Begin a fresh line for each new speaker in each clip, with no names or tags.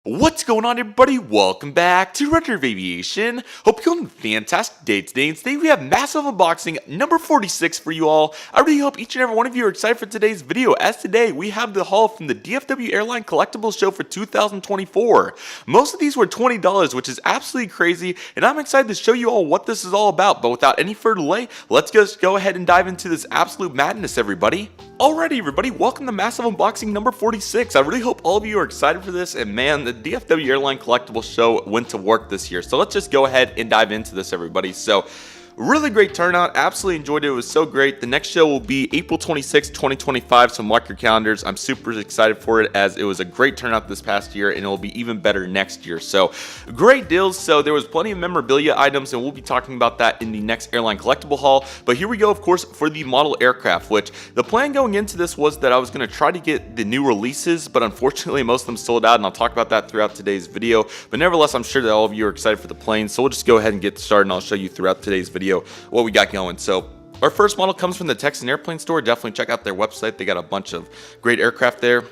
What's going on, everybody? Welcome back to Redriveraviation. Hope you're having a fantastic day today. And today we have massive unboxing number 46 for you all. I really hope each and every one of you are excited for today's video, as today we have the haul from the DFW Airline Collectibles Show for 2024. Most of these were $20, which is absolutely crazy, and I'm excited to show you all what this is all about. But without any further delay, let's just go ahead and dive into this absolute madness, everybody. Alrighty, everybody, welcome to massive unboxing number 46. I really hope all of you are excited for this, and man, the DFW Airline Collectibles Show went to work this year. So let's just go ahead and dive into this, everybody. So really great turnout. Absolutely enjoyed it. It was so great. The next show will be April 26, 2025. So mark your calendars. I'm super excited for it, as it was a great turnout this past year, and it will be even better next year. So great deals. So there was plenty of memorabilia items, and we'll be talking about that in the next airline collectible haul. But here we go, of course, for the model aircraft, which the plan going into this was that I was going to try to get the new releases, but unfortunately most of them sold out, and I'll talk about that throughout today's video. But nevertheless, I'm sure that all of you are excited for the planes. So we'll just go ahead and get started, and I'll show you throughout today's video what we got going. So our first model comes from the Texan Airplane Store. Definitely check out their website. They got a bunch of great aircraft there.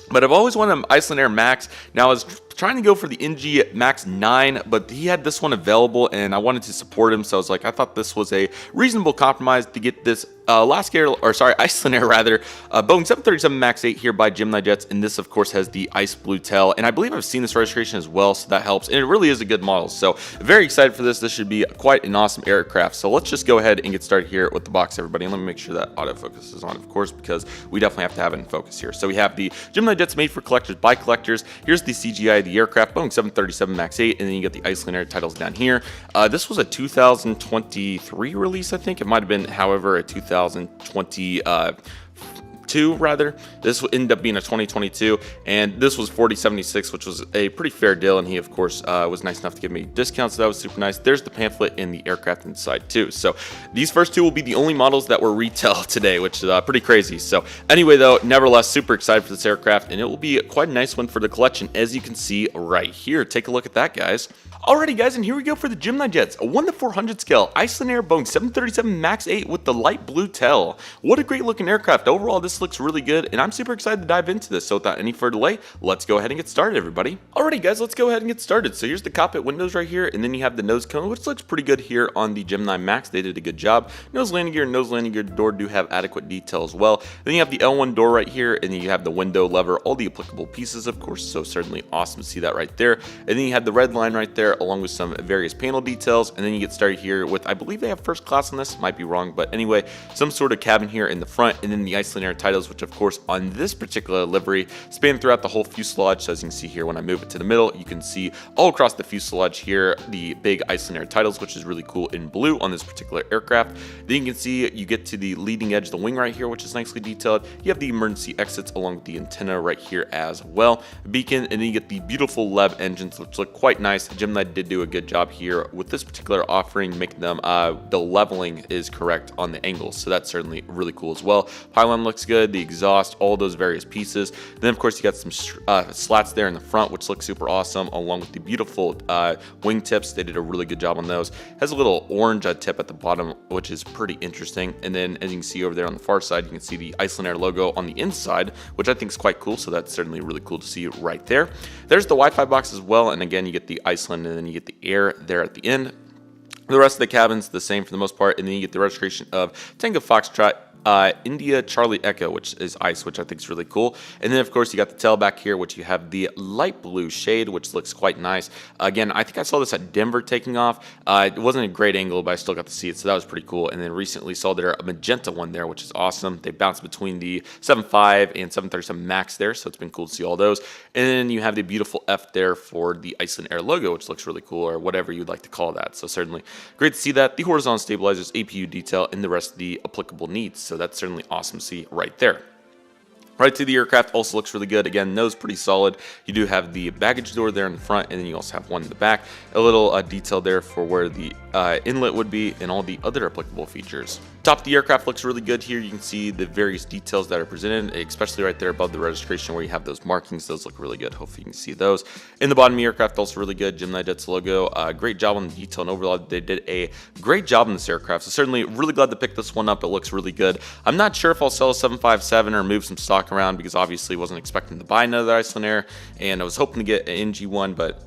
But I've always wanted an Iceland Air Max. Now I was trying to go for the NG Max 9, but he had this one available, and I wanted to support him. So I was like, I thought this was a reasonable compromise to get this Iceland Air rather, Boeing 737 Max 8 here by GeminiJets, and this of course has the ice blue tail, and I believe I've seen this registration as well, so that helps, and it really is a good model. So very excited for this. This should be quite an awesome aircraft. So let's just go ahead and get started here with the box, everybody, and let me make sure that autofocus is on, of course, because we definitely have to have it in focus here. So we have the GeminiJets made for collectors by collectors. Here's the CGI of the aircraft, Boeing 737 Max 8, and then you get the Iceland Air titles down here. This was a 2023 release, I think. It might have been, however, a 2022 rather. This will end up being a 2022, and this was $40.76, which was a pretty fair deal, and he of course was nice enough to give me discounts, so that was super nice. There's the pamphlet and the aircraft inside too. So these first two will be the only models that were retail today, which is pretty crazy. So anyway, though, nevertheless, super excited for this aircraft, and it will be quite a nice one for the collection, as you can see right here. Take a look at that, guys. Alrighty, guys, and here we go for the GeminiJets, a 1:400 scale Iceland Air Boeing 737 Max 8 with the light blue tail. What a great looking aircraft. Overall, this looks really good, and I'm super excited to dive into this. So without any further delay, let's go ahead and get started, everybody. Alrighty, guys, let's go ahead and get started. So here's the cockpit windows right here, and then you have the nose cone, which looks pretty good here on the Gemini Max. They did a good job. Nose landing gear and nose landing gear door do have adequate detail as well. Then you have the L1 door right here, and then you have the window lever, all the applicable pieces, of course, so certainly awesome to see that right there. And then you have the red line right there, along with some various panel details, and then you get started here with, I believe they have first class on this, might be wrong, but anyway, some sort of cabin here in the front, and then the Iceland Air titles, which of course on this particular livery span throughout the whole fuselage. So as you can see here, when I move it to the middle, you can see all across the fuselage here the big Iceland Air titles, which is really cool in blue on this particular aircraft. Then you can see you get to the leading edge of the wing right here, which is nicely detailed. You have the emergency exits along with the antenna right here as well, beacon, and then you get the beautiful LEV engines, which look quite nice. Gemini did do a good job here with this particular offering, making them the leveling is correct on the angles, so that's certainly really cool as well. Pylon looks good, the exhaust, all those various pieces. Then of course you got some slats there in the front, which look super awesome, along with the beautiful wing tips. They did a really good job on those. Has a little orange tip at the bottom, which is pretty interesting. And then as you can see over there on the far side, you can see the Iceland Air logo on the inside, which I think is quite cool, so that's certainly really cool to see right there. There's the Wi-Fi box as well, and again you get the Iceland, and then you get the air there at the end. The rest of the cabin's the same for the most part, and then you get the registration of Tango Foxtrot India Charlie Echo, which is ice, which I think is really cool. And then of course you got the tail back here, which you have the light blue shade, which looks quite nice. Again, I think I saw this at Denver taking off. It wasn't a great angle, but I still got to see it, so that was pretty cool. And then recently saw there a magenta one there, which is awesome. They bounce between the 7.5 and 737 Max there, so it's been cool to see all those. And then you have the beautiful F there for the Iceland Air logo, which looks really cool, or whatever you'd like to call that. So certainly great to see that. The horizontal stabilizers, APU detail, and the rest of the applicable needs. So that's certainly awesome to see right there. Right to the aircraft also looks really good. Again, nose pretty solid. You do have the baggage door there in the front, and then you also have one in the back. A little detail there for where the inlet would be, and all the other applicable features. Top of the aircraft looks really good here. You can see the various details that are presented, especially right there above the registration where you have those markings. Those look really good. Hopefully you can see those. In the bottom of the aircraft, also really good. GeminiJets logo. Great job on the detail and overall. They did a great job on this aircraft. So certainly really glad to pick this one up. It looks really good. I'm not sure if I'll sell a 757 or move some stock around because obviously wasn't expecting to buy another Iceland Air, and I was hoping to get an NG one, but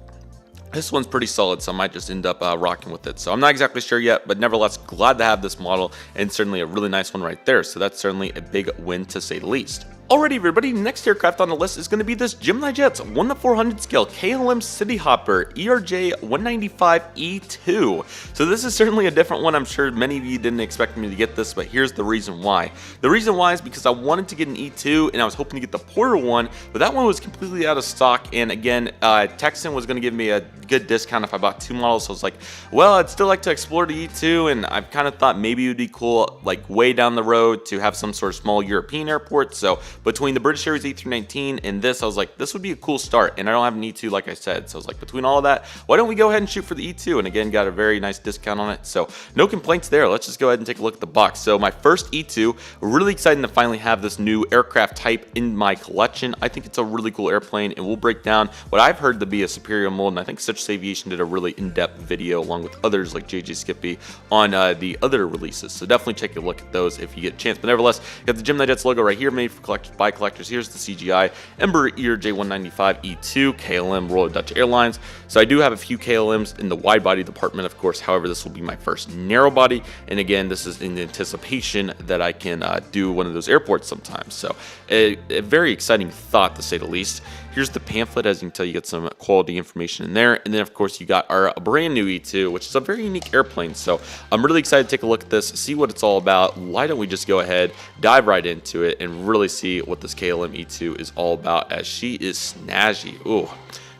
this one's pretty solid, so I might just end up rocking with it. So I'm not exactly sure yet, but nevertheless, glad to have this model, and certainly a really nice one right there. So that's certainly a big win to say the least. Alrighty, everybody, next aircraft on the list is going to be this GeminiJets 1:400 scale KLM City Hopper ERJ 195E2. So this is certainly a different one. I'm sure many of you didn't expect me to get this, but here's the reason why. The reason why is because I wanted to get an E2 and I was hoping to get the Porter one, but that one was completely out of stock. And again, Texan was going to give me a good discount if I bought 2 models. So I was like, well, I'd still like to explore the E2, and I've kind of thought maybe it would be cool, like way down the road, to have some sort of small European airport. So between the British Airways A319 and this, I was like, this would be a cool start, and I don't have an E2 like I said. So I was like, between all of that, why don't we go ahead and shoot for the E2? And again, got a very nice discount on it, so no complaints there. Let's just go ahead and take a look at the box. So my first E2, really excited to finally have this new aircraft type in my collection. I think it's a really cool airplane, and we'll break down what I've heard to be a superior mold, and I think Such Aviation did a really in-depth video along with others like JJ Skippy on the other releases, so definitely take a look at those if you get a chance. But nevertheless, got the GeminiJets logo right here, made for collectors by collectors. Here's the CGI Ember ERJ 195E2 KLM Royal Dutch Airlines. So I do have a few KLMs in the wide body department, of course. However, this will be my first narrow body, and again, this is in anticipation that I can do one of those airports sometimes. So a very exciting thought, to say the least. Here's the pamphlet. As you can tell, you get some quality information in there, and then of course you got our brand new E2, which is a very unique airplane. So I'm really excited to take a look at this, see what it's all about. Why don't we just go ahead, dive right into it, and really see what this KLM E2 is all about, as she is snazzy. Ooh,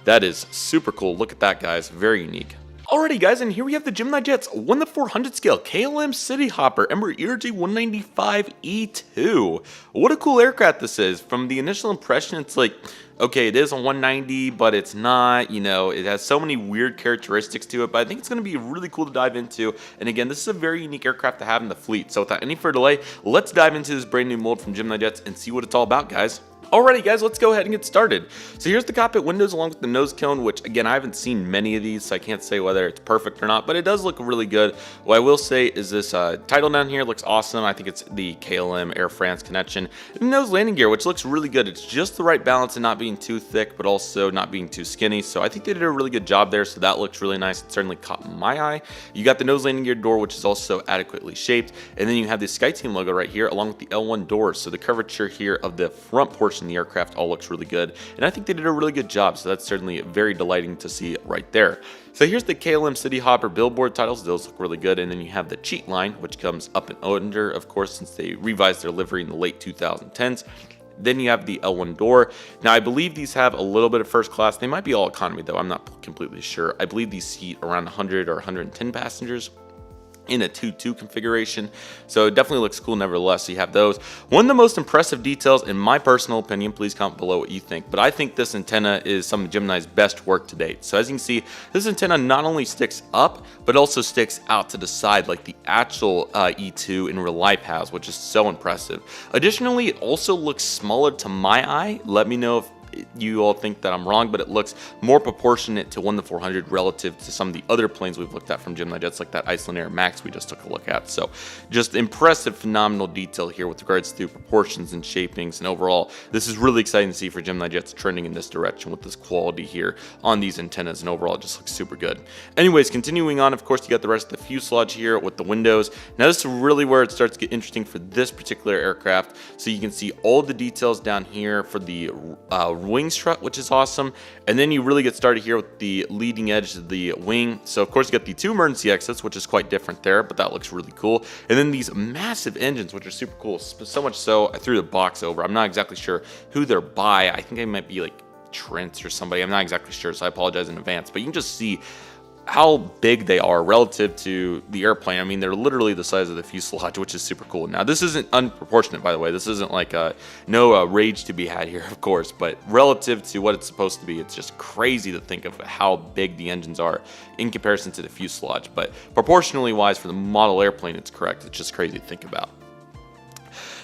that is super cool. Look at that, guys. Very unique. Alrighty, guys, and here we have the GeminiJets 1:400 scale KLM City Hopper Ember ERJ 195E2. What a cool aircraft this is. From the initial impression, it's like, okay, it is a 190, but it's not, you know, it has so many weird characteristics to it, but I think it's going to be really cool to dive into. And again, this is a very unique aircraft to have in the fleet. So without any further delay, let's dive into this brand new mold from GeminiJets and see what it's all about, guys. Alrighty, guys, let's go ahead and get started. So here's the cockpit windows along with the nose cone, which again, I haven't seen many of these, so I can't say whether it's perfect or not, but it does look really good. What I will say is this title down here looks awesome. I think it's the KLM Air France connection. And the nose landing gear, which looks really good. It's just the right balance and not being too thick, but also not being too skinny. So I think they did a really good job there, so that looks really nice. It certainly caught my eye. You got the nose landing gear door, which is also adequately shaped. And then you have the SkyTeam logo right here, along with the L1 doors. So the curvature here of the front portion of the aircraft all looks really good, and I think they did a really good job, so that's certainly very delighting to see right there. So here's the KLM City Hopper billboard titles. Those look really good, and then you have the cheat line, which comes up and under, of course, since they revised their livery in the late 2010s. Then you have the L1 door. Now, I believe these have a little bit of first class. They might be all economy, though. I'm not completely sure. I believe these seat around 100 or 110 passengers in a 2-2 configuration, so it definitely looks cool nevertheless. So you have those. One of the most impressive details, in my personal opinion, please comment below what you think, but I think this antenna is some of Gemini's best work to date. So as you can see, this antenna not only sticks up, but also sticks out to the side like the actual E2 in real life has, which is so impressive. Additionally, it also looks smaller to my eye. Let me know if you all think that I'm wrong, but it looks more proportionate to 1:400 relative to some of the other planes we've looked at from GeminiJets, like that Iceland Air Max we just took a look at. So just impressive, phenomenal detail here with regards to proportions and shapings, and overall, this is really exciting to see for GeminiJets trending in this direction with this quality here on these antennas, and overall it just looks super good. Anyways, continuing on, of course, you got the rest of the fuselage here with the windows. Now this is really where it starts to get interesting for this particular aircraft. So you can see all the details down here for the wing strut, which is awesome, and then you really get started here with the leading edge of the wing. So of course you got the 2 emergency exits, which is quite different there, but that looks really cool. And then these massive engines, which are super cool, so much so I threw the box over. I'm not exactly sure who they're by. I think they might be like Trent or somebody. I'm not exactly sure, so I apologize in advance, but you can just see how big they are relative to the airplane. I mean, they're literally the size of the fuselage, which is super cool. Now, this isn't unproportionate, by the way. This isn't like no rage to be had here, of course, but relative to what it's supposed to be, it's just crazy to think of how big the engines are in comparison to the fuselage. But proportionally wise, for the model airplane, it's correct. It's just crazy to think about.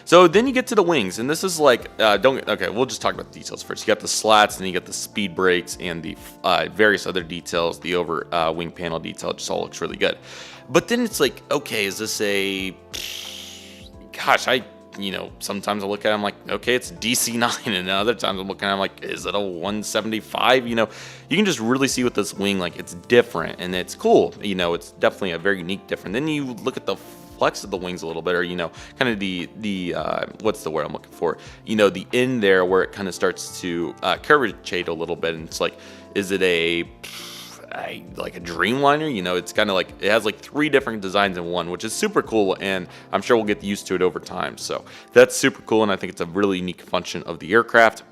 So then you get to the wings, and this is like, okay, we'll just talk about the details first. You got the slats, and then you got the speed brakes, and the various other details, the over wing panel detail, it just all looks really good. But then it's like, okay, is this a, gosh, sometimes I look at it, I'm like, okay, it's a DC-9, and other times I'm looking at it, I'm like, is it a 175? You can just really see with this wing, like, it's different, and it's cool. It's definitely a very unique different. Then you look at the flex of the wings a little bit, or kind of the what's the word I'm looking for, the end there where it kind of starts to curvature a little bit, and it's like, is it like a Dreamliner? It's kind of like, it has like 3 different designs in one, which is super cool, and I'm sure we'll get used to it over time. So that's super cool, and I think it's a really unique function of the aircraft.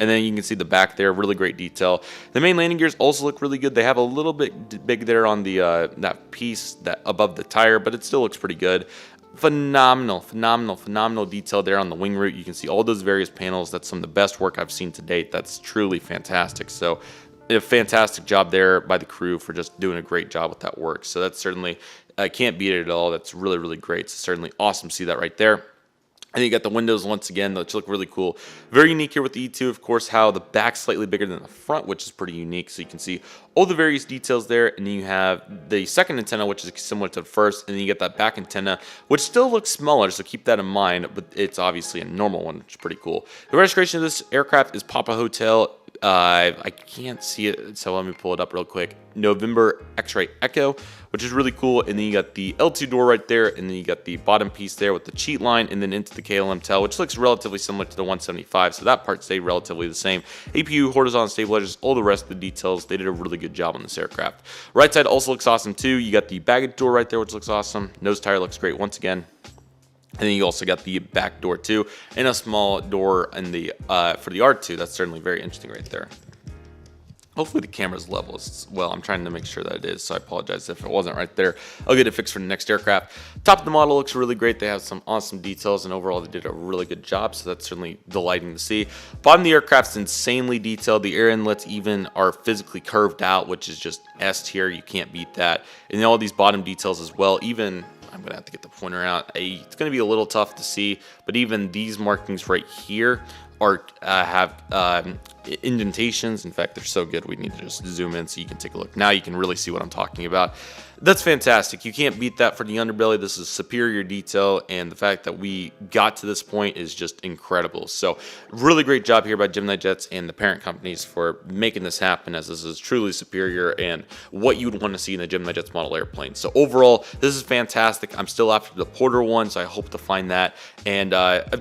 And then you can see the back there, really great detail. The main landing gears also look really good. They have a little bit big there on the that piece that above the tire, but it still looks pretty good. Phenomenal detail there on the wing root. You can see all those various panels. That's some of the best work I've seen to date. That's truly fantastic. So a fantastic job there by the crew for just doing a great job with that work. So that's certainly, I can't beat it at all. That's really, really great. So certainly awesome to see that right there. And you got the windows once again, which look really cool. Very unique here with the E2, of course, how the back's slightly bigger than the front, which is pretty unique. So you can see all the various details there. And then you have the second antenna, which is similar to the first. And then you get that back antenna, which still looks smaller, so keep that in mind. But it's obviously a normal one, which is pretty cool. The registration of this aircraft is Papa Hotel. I can't see it, so let me pull it up real quick. November X-Ray Echo, which is really cool. And then you got the L2 door right there, and then you got the bottom piece there with the cheat line, and then into the KLM tail, which looks relatively similar to the 175. So that part stayed relatively the same. APU, horizontal stabilizers, all the rest of the details, they did a really good job on this aircraft. Right side also looks awesome too. You got the baggage door right there, which looks awesome. Nose tire looks great once again. And then you also got the back door too, and a small door in the for the R2. That's certainly very interesting right there. Hopefully the camera's level as well. I'm trying to make sure that it is, so I apologize if it wasn't right there. I'll get it fixed for the next aircraft. Top of the model looks really great. They have some awesome details, and overall they did a really good job, so that's certainly delighting to see. Bottom of the aircraft's insanely detailed. The air inlets even are physically curved out, which is just S tier. You can't beat that. And then all these bottom details as well, even, I'm going to have to get the pointer out. It's going to be a little tough to see, but even these markings right here are have indentations. In fact, they're so good, we need to just zoom in so you can take a look. Now you can really see what I'm talking about. That's fantastic. You can't beat that for the underbelly. This is superior detail, and the fact that we got to this point is just incredible. So really great job here by GeminiJets and the parent companies for making this happen, as this is truly superior and what you would want to see in a GeminiJets model airplane. So overall, this is fantastic. I'm still after the Porter one, so I hope to find that, and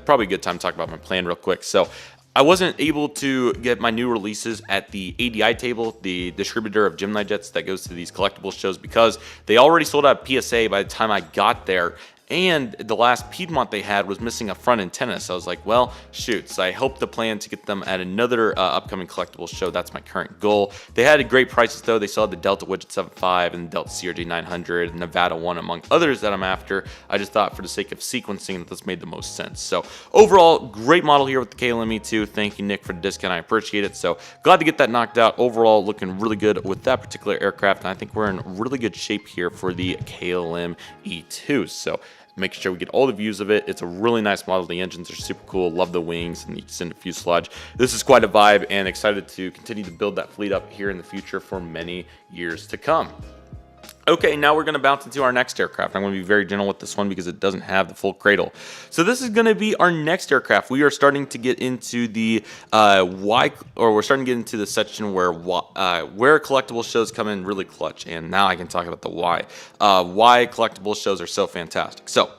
probably a good time to talk about my plan real quick. So I wasn't able to get my new releases at the ADI table, the distributor of GeminiJets that goes to these collectibles shows, because they already sold out PSA by the time I got there. And the last Piedmont they had was missing a front antenna. So I was like, well, shoot. So I hope to plan to get them at another upcoming collectibles show. That's my current goal. They had great prices, though. They still had the Delta Widget 7.5 and the Delta CRJ 900, Nevada 1, among others that I'm after. I just thought for the sake of sequencing that this made the most sense. So overall, great model here with the KLM E2. Thank you, Nick, for the discount. I appreciate it. So glad to get that knocked out. Overall, looking really good with that particular aircraft. And I think we're in really good shape here for the KLM E2. So make sure we get all the views of it. It's a really nice model. The engines are super cool. Love the wings and the extended fuselage. This is quite a vibe, and excited to continue to build that fleet up here in the future for many years to come. Okay, now we're going to bounce into our next aircraft. I'm going to be very gentle with this one because it doesn't have the full cradle. So this is going to be our next aircraft. We are starting to get into the we're starting to get into the section where collectible shows come in really clutch. And now I can talk about the why. Why collectible shows are so fantastic. So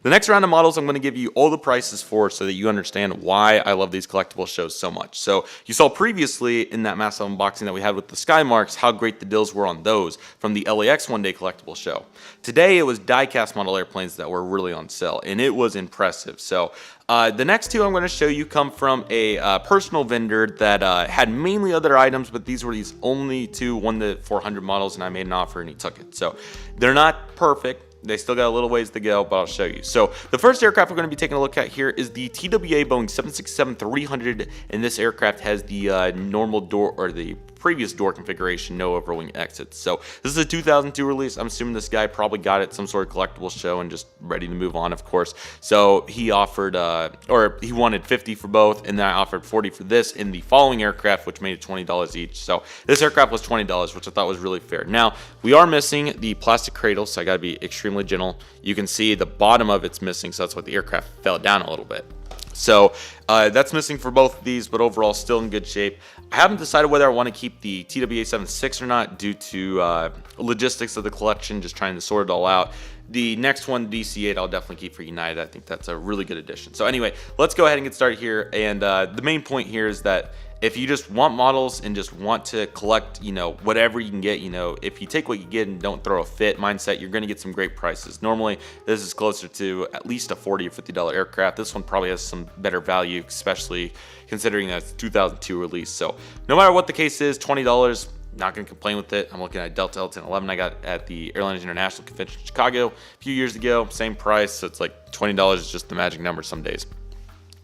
The next round of models I'm going to give you all the prices for so that you understand why I love these collectible shows so much. So you saw previously in that massive unboxing that we had with the Skymarks how great the deals were on those from the LAX one day collectible show. Today it was die-cast model airplanes that were really on sale, and it was impressive. So the next two I'm going to show you come from a personal vendor that had mainly other items, but these were these only two 1 to 400 models, and I made an offer and he took it. So they're not perfect. They still got a little ways to go, but I'll show you. So the first aircraft we're going to be taking a look at here is the TWA Boeing 767-300, and this aircraft has the normal door, or the previous door configuration, no overwing exits. So this is a 2002 release. I'm assuming this guy probably got it some sort of collectible show and just ready to move on, of course. So he offered, or he wanted 50 for both, and then I offered 40 for this in the following aircraft, which made it $20 each. So this aircraft was $20, which I thought was really fair. Now, we are missing the plastic cradle, so I gotta be extremely gentle. You can see the bottom of it's missing, so that's why the aircraft fell down a little bit. So that's missing for both of these, but overall still in good shape. I haven't decided whether I want to keep the TWA 76 or not due to logistics of the collection, just trying to sort it all out. The next one, DC-8, I'll definitely keep for United. I think that's a really good addition. So anyway, let's go ahead and get started here. And the main point here is that if you just want models and just want to collect, you know, whatever you can get, you know, if you take what you get and don't throw a fit mindset, you're going to get some great prices. Normally, this is closer to at least a $40 or $50 aircraft. This one probably has some better value, especially considering that it's 2002 release. So no matter what the case is, $20, not going to complain with it. I'm looking at Delta L1011 I got at the Airlines International Convention in Chicago a few years ago. Same price, so it's like $20 is just the magic number some days.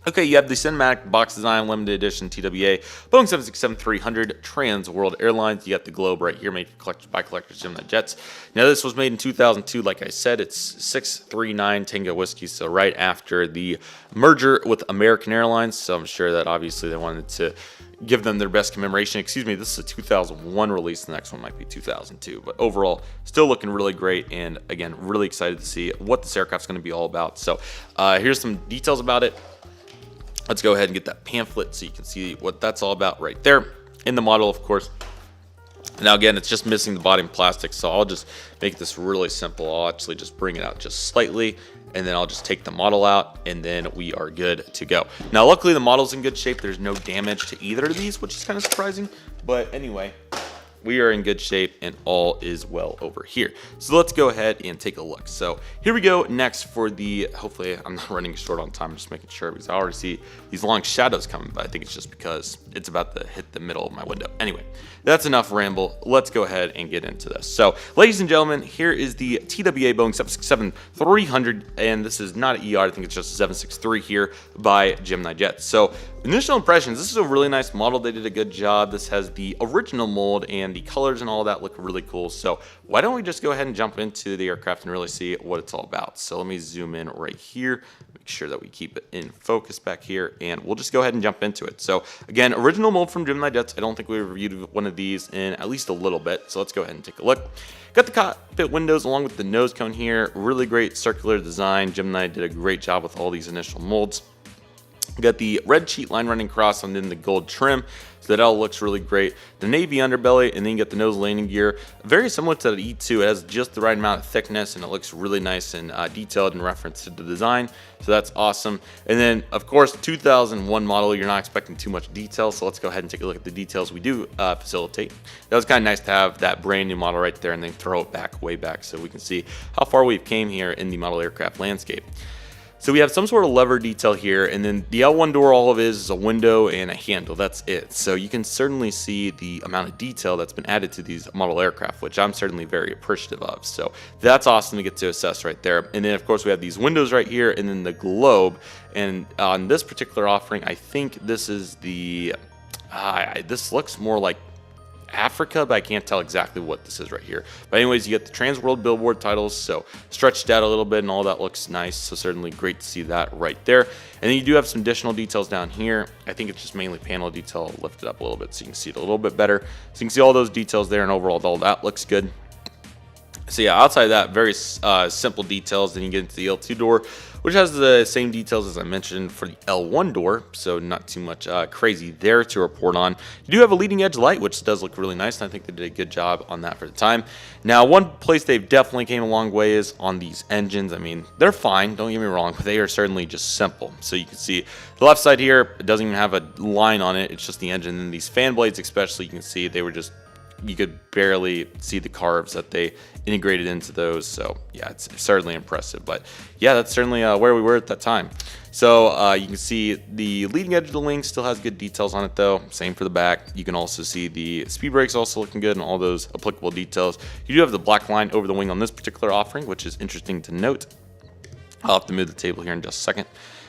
Okay, you have the Cinematic Box Design Limited Edition TWA Boeing 767-300 Trans World Airlines. You got the globe right here, made by collectors GeminiJets. Now this was made in 2002. Like I said, it's 639 Tango Whiskey, so right after the merger with American Airlines. So I'm sure that obviously they wanted to give them their best commemoration. Excuse me, this is a 2001 release. The next one might be 2002, but overall still looking really great, and again really excited to see what this aircraft's going to be all about. So here's some details about it. Let's go ahead and get that pamphlet so you can see what that's all about right there in the model, of course. Now again, it's just missing the bottom plastic, so I'll just make this really simple. I'll actually just bring it out just slightly, and then I'll just take the model out, and then we are good to go. Now luckily the model's in good shape. There's no damage to either of these, which is kind of surprising, but anyway, we are in good shape and all is well over here. So let's go ahead and take a look. So here we go next for the, hopefully I'm not running short on time, I'm just making sure, because I already see these long shadows coming, but I think it's just because it's about to hit the middle of my window. Anyway, that's enough ramble. Let's go ahead and get into this. So ladies and gentlemen, here is the TWA Boeing 767-300, and this is not an ER, I think it's just a 763 here by GeminiJets. So initial impressions, this is a really nice model. They did a good job. This has the original mold, and the colors and all that look really cool. So why don't we just go ahead and jump into the aircraft and really see what it's all about. So let me zoom in right here, make sure that we keep it in focus back here, and we'll just go ahead and jump into it. So again, original mold from GeminiJets. I don't think we reviewed one of these in at least a little bit, so let's go ahead and take a look. Got the cockpit windows along with the nose cone here. Really great circular design. Gemini did a great job with all these initial molds. Got the red cheat line running across and then the gold trim, so that all looks really great. The navy underbelly, and then you get the nose landing gear. Very similar to the E2, it has just the right amount of thickness, and it looks really nice and detailed in reference to the design, so that's awesome. And then, of course, 2001 model, you're not expecting too much detail, so let's go ahead and take a look at the details we do facilitate. That was kind of nice to have that brand new model right there and then throw it back, way back, so we can see how far we've came here in the model aircraft landscape. So we have some sort of lever detail here, and then the L1 door, all of it is a window and a handle. That's it. So you can certainly see the amount of detail that's been added to these model aircraft, which I'm certainly very appreciative of. So that's awesome to get to assess right there. And then of course we have these windows right here, and then the globe. And on this particular offering, I think this is the, this looks more like Africa, but I can't tell exactly what this is right here. But anyways, you get the Trans World Billboard titles, so stretched out a little bit and all that looks nice, so certainly great to see that right there. And then you do have some additional details down here. I think it's just mainly panel detail. I'll lift it up a little bit so you can see it a little bit better. So you can see all those details there, and overall all that looks good. So yeah, outside of that, very simple details. Then you get into the L2 door, which has the same details as I mentioned for the L1 door, so not too much crazy there to report on. You do have a leading edge light, which does look really nice, and I think they did a good job on that for the time. Now, one place they've definitely came a long way is on these engines. I mean, they're fine, don't get me wrong, but they are certainly just simple. So you can see the left side here, it doesn't even have a line on it, it's just the engine. And these fan blades especially, you can see they were just, you could barely see the carves that they integrated into those. So yeah, it's certainly impressive. But yeah, that's certainly where we were at that time. So you can see the leading edge of the wing still has good details on it though. Same for the back. You can also see the speed brakes also looking good and all those applicable details. You do have the black line over the wing on this particular offering, which is interesting to note. I'll have to move the table here in just a second.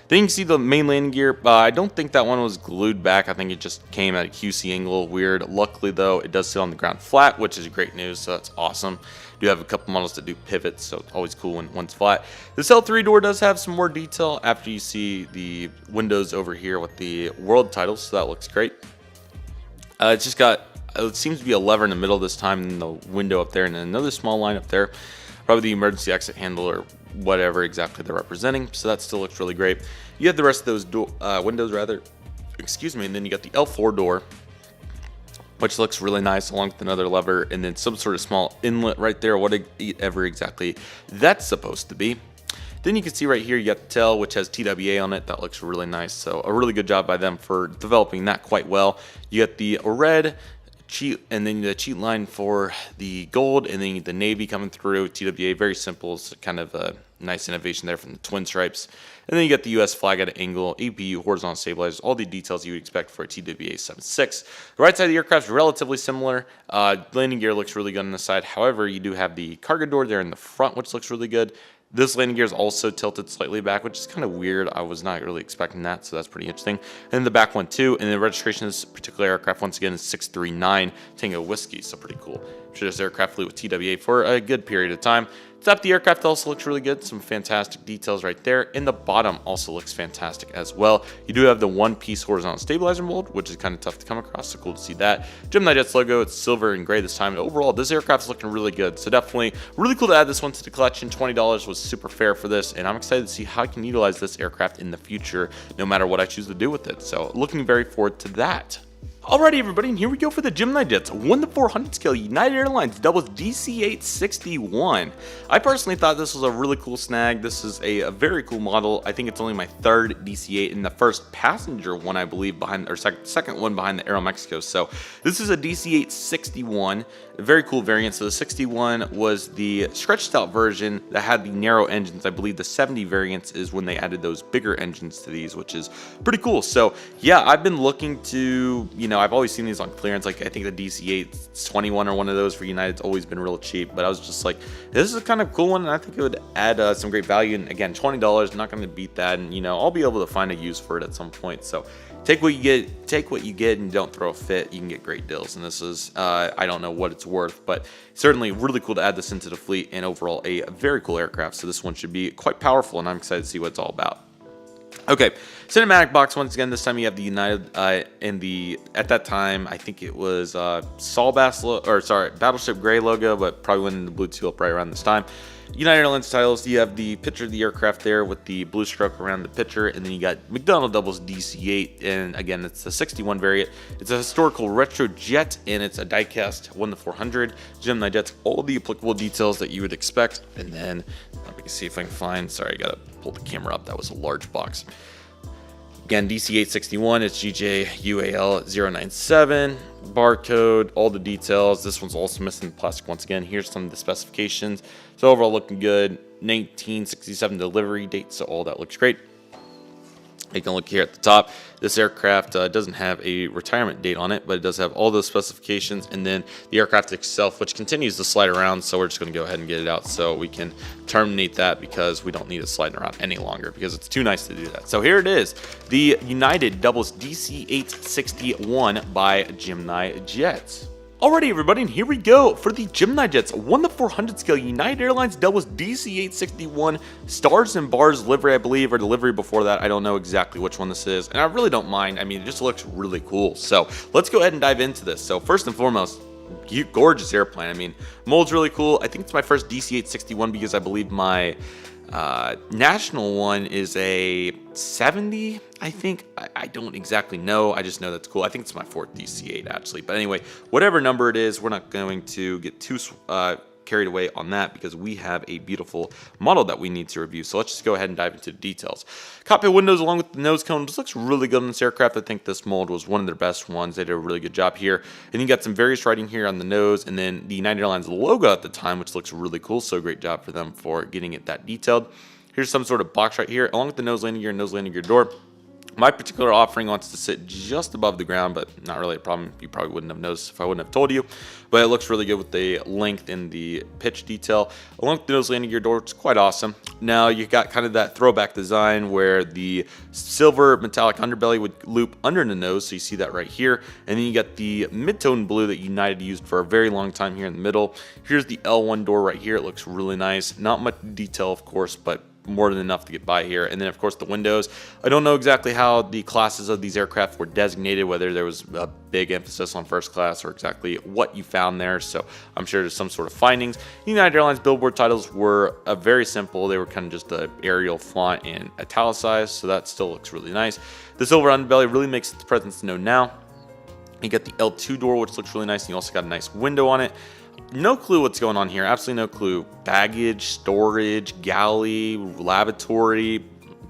Then you can see the main landing gear. I don't think that one was glued back. I think it just came at a QC angle. Weird. Luckily, though, it does sit on the ground flat, which is great news, so that's awesome. Do have a couple models that do pivots, so it's always cool when one's flat. This L3 door does have some more detail after you see the windows over here with the world titles, so that looks great. It's just got, it seems to be a lever in the middle this time, and the window up there, and then another small line up there. Probably the emergency exit handle or whatever exactly they're representing, so that still looks really great. You have the rest of those windows rather, excuse me, and then you got the L4 door, which looks really nice along with another lever, and then some sort of small inlet right there, whatever exactly that's supposed to be. Then you can see right here you got the tail, which has TWA on it. That looks really nice, so a really good job by them for developing that quite well. You got the red cheat, and then the cheat line for the gold, and then the navy coming through. TWA, very simple. It's kind of a nice innovation there from the twin stripes. And then you got the US flag at an angle, APU, horizontal stabilizers, all the details you would expect for a TWA 7.6. The right side of the aircraft is relatively similar. Landing gear looks really good on the side. However, you do have the cargo door there in the front, which looks really good. This landing gear is also tilted slightly back, which is kind of weird. I was not really expecting that, so that's pretty interesting. And the back one too, and the registration of this particular aircraft once again is 639 Tango Whiskey, so pretty cool. I'm sure this aircraft flew with TWA for a good period of time. Top of the aircraft also looks really good. Some fantastic details right there. And the bottom also looks fantastic as well. You do have the one-piece horizontal stabilizer mold, which is kind of tough to come across, so cool to see that. GeminiJets logo, it's silver and gray this time. And overall, this aircraft is looking really good. So definitely really cool to add this one to the collection. $20 was super fair for this, and I'm excited to see how I can utilize this aircraft in the future, no matter what I choose to do with it. So looking very forward to that. Alrighty everybody, and here we go for the GeminiJets 1:400 scale United Airlines doubles DC-861. I personally thought this was a really cool snag. This is a very cool model. I think it's only my third DC-8 and the first passenger one, I believe, behind, or second one behind the Aero Mexico. So this is a DC-861, a very cool variant. So the 61 was the stretched out version that had the narrow engines. I believe the 70 variants is when they added those bigger engines to these, which is pretty cool. So yeah, I've been looking to, I've always seen these on clearance. Like I think the DC-821 or one of those for United's always been real cheap, but I was just like, this is a kind of cool one, and I think it would add some great value. And again, $20, not going to beat that, and I'll be able to find a use for it at some point. So take what you get, and don't throw a fit. You can get great deals, and this is I don't know what it's worth, but certainly really cool to add this into the fleet, and overall a very cool aircraft. So this one should be quite powerful, and I'm excited to see what it's all about. Okay, cinematic box once again. This time you have the United at that time I think it was Battleship Gray logo, but probably went in the blue tulip right around this time. United Airlines titles. You have the picture of the aircraft there with the blue stroke around the picture, and then you got McDonnell doubles DC-8, and again it's the 61 variant. It's a historical retro jet, and it's a diecast 1:400. GeminiJets, all the applicable details that you would expect. And then let me see if I can find. Sorry, I gotta pull the camera up. That was a large box. Again, DC-861, it's GJUAL097, barcode, all the details. This one's also missing the plastic once again. Here's some of the specifications. So overall looking good. 1967 delivery date, so all that looks great. You can look here at the top. This aircraft doesn't have a retirement date on it, but it does have all those specifications, and then the aircraft itself, which continues to slide around. So we're just going to go ahead and get it out so we can terminate that, because we don't need it sliding around any longer, because it's too nice to do that. So here it is, the United doubles DC-861 by GeminiJets. Alrighty everybody, and here we go for the GeminiJets 1:400 scale United Airlines doubles DC-861 stars and bars livery, I believe, or delivery before that. I don't know exactly which one this is, and I really don't mind. I mean, it just looks really cool. So let's go ahead and dive into this. So first and foremost, gorgeous airplane. I mean, mold's really cool. I think it's my first DC-861 because I believe my National one is a 70, I think. I don't exactly know. I just know that's cool. I think it's my 4th DC-8 actually. But anyway, whatever number it is, we're not going to get too carried away on that because we have a beautiful model that we need to review. So let's just go ahead and dive into the details. Cockpit windows along with the nose cone just looks really good on this aircraft. I think this mold was one of their best ones. They did a really good job here. And you got some various writing here on the nose, and then the United Airlines logo at the time, which looks really cool. So great job for them for getting it that detailed. Here's some sort of box right here along with the nose landing gear and nose landing gear door. My particular offering wants to sit just above the ground, but not really a problem. You probably wouldn't have noticed if I wouldn't have told you. But it looks really good with the length and the pitch detail. Along with the nose landing gear door, it's quite awesome. Now you got kind of that throwback design where the silver metallic underbelly would loop under the nose. So you see that right here. And then you got the mid-tone blue that United used for a very long time here in the middle. Here's the L1 door right here. It looks really nice. Not much detail, of course, but more than enough to get by here. And then of course the windows, I don't know exactly how the classes of these aircraft were designated, whether there was a big emphasis on first class or exactly what you found there, so I'm sure there's some sort of findings. United Airlines billboard titles were very simple. They were kind of just the Arial font and italicized, so that still looks really nice. The silver underbelly really makes its presence known now. You get the L2 door, which looks really nice, and you also got a nice window on it. No clue what's going on here. Absolutely no clue. Baggage, storage, galley, lavatory,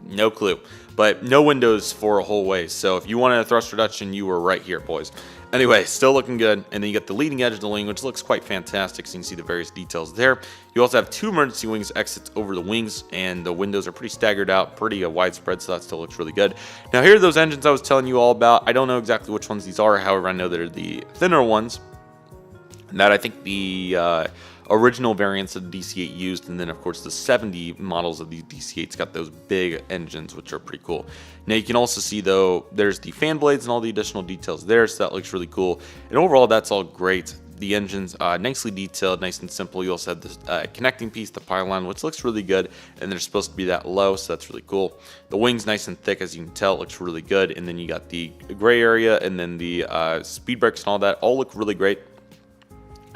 no clue. But no windows for a whole way. So if you wanted a thrust reduction, you were right here, boys. Anyway, still looking good. And then you got the leading edge of the wing, which looks quite fantastic. So you can see the various details there. You also have 2 emergency wings exits over the wings, and the windows are pretty staggered out, pretty widespread, so that still looks really good. Now here are those engines I was telling you all about. I don't know exactly which ones these are. However, I know they're the thinner ones that I think the original variants of the DC-8 used, and then of course the 70 models of these DC-8s got those big engines, which are pretty cool. Now you can also see though there's the fan blades and all the additional details there, so that looks really cool. And overall that's all great. The engines nicely detailed, nice and simple. You also have this connecting piece, the pylon, which looks really good, and they're supposed to be that low, so that's really cool. The wings nice and thick, as you can tell, it looks really good. And then you got the gray area, and then the speed brakes and all that all look really great.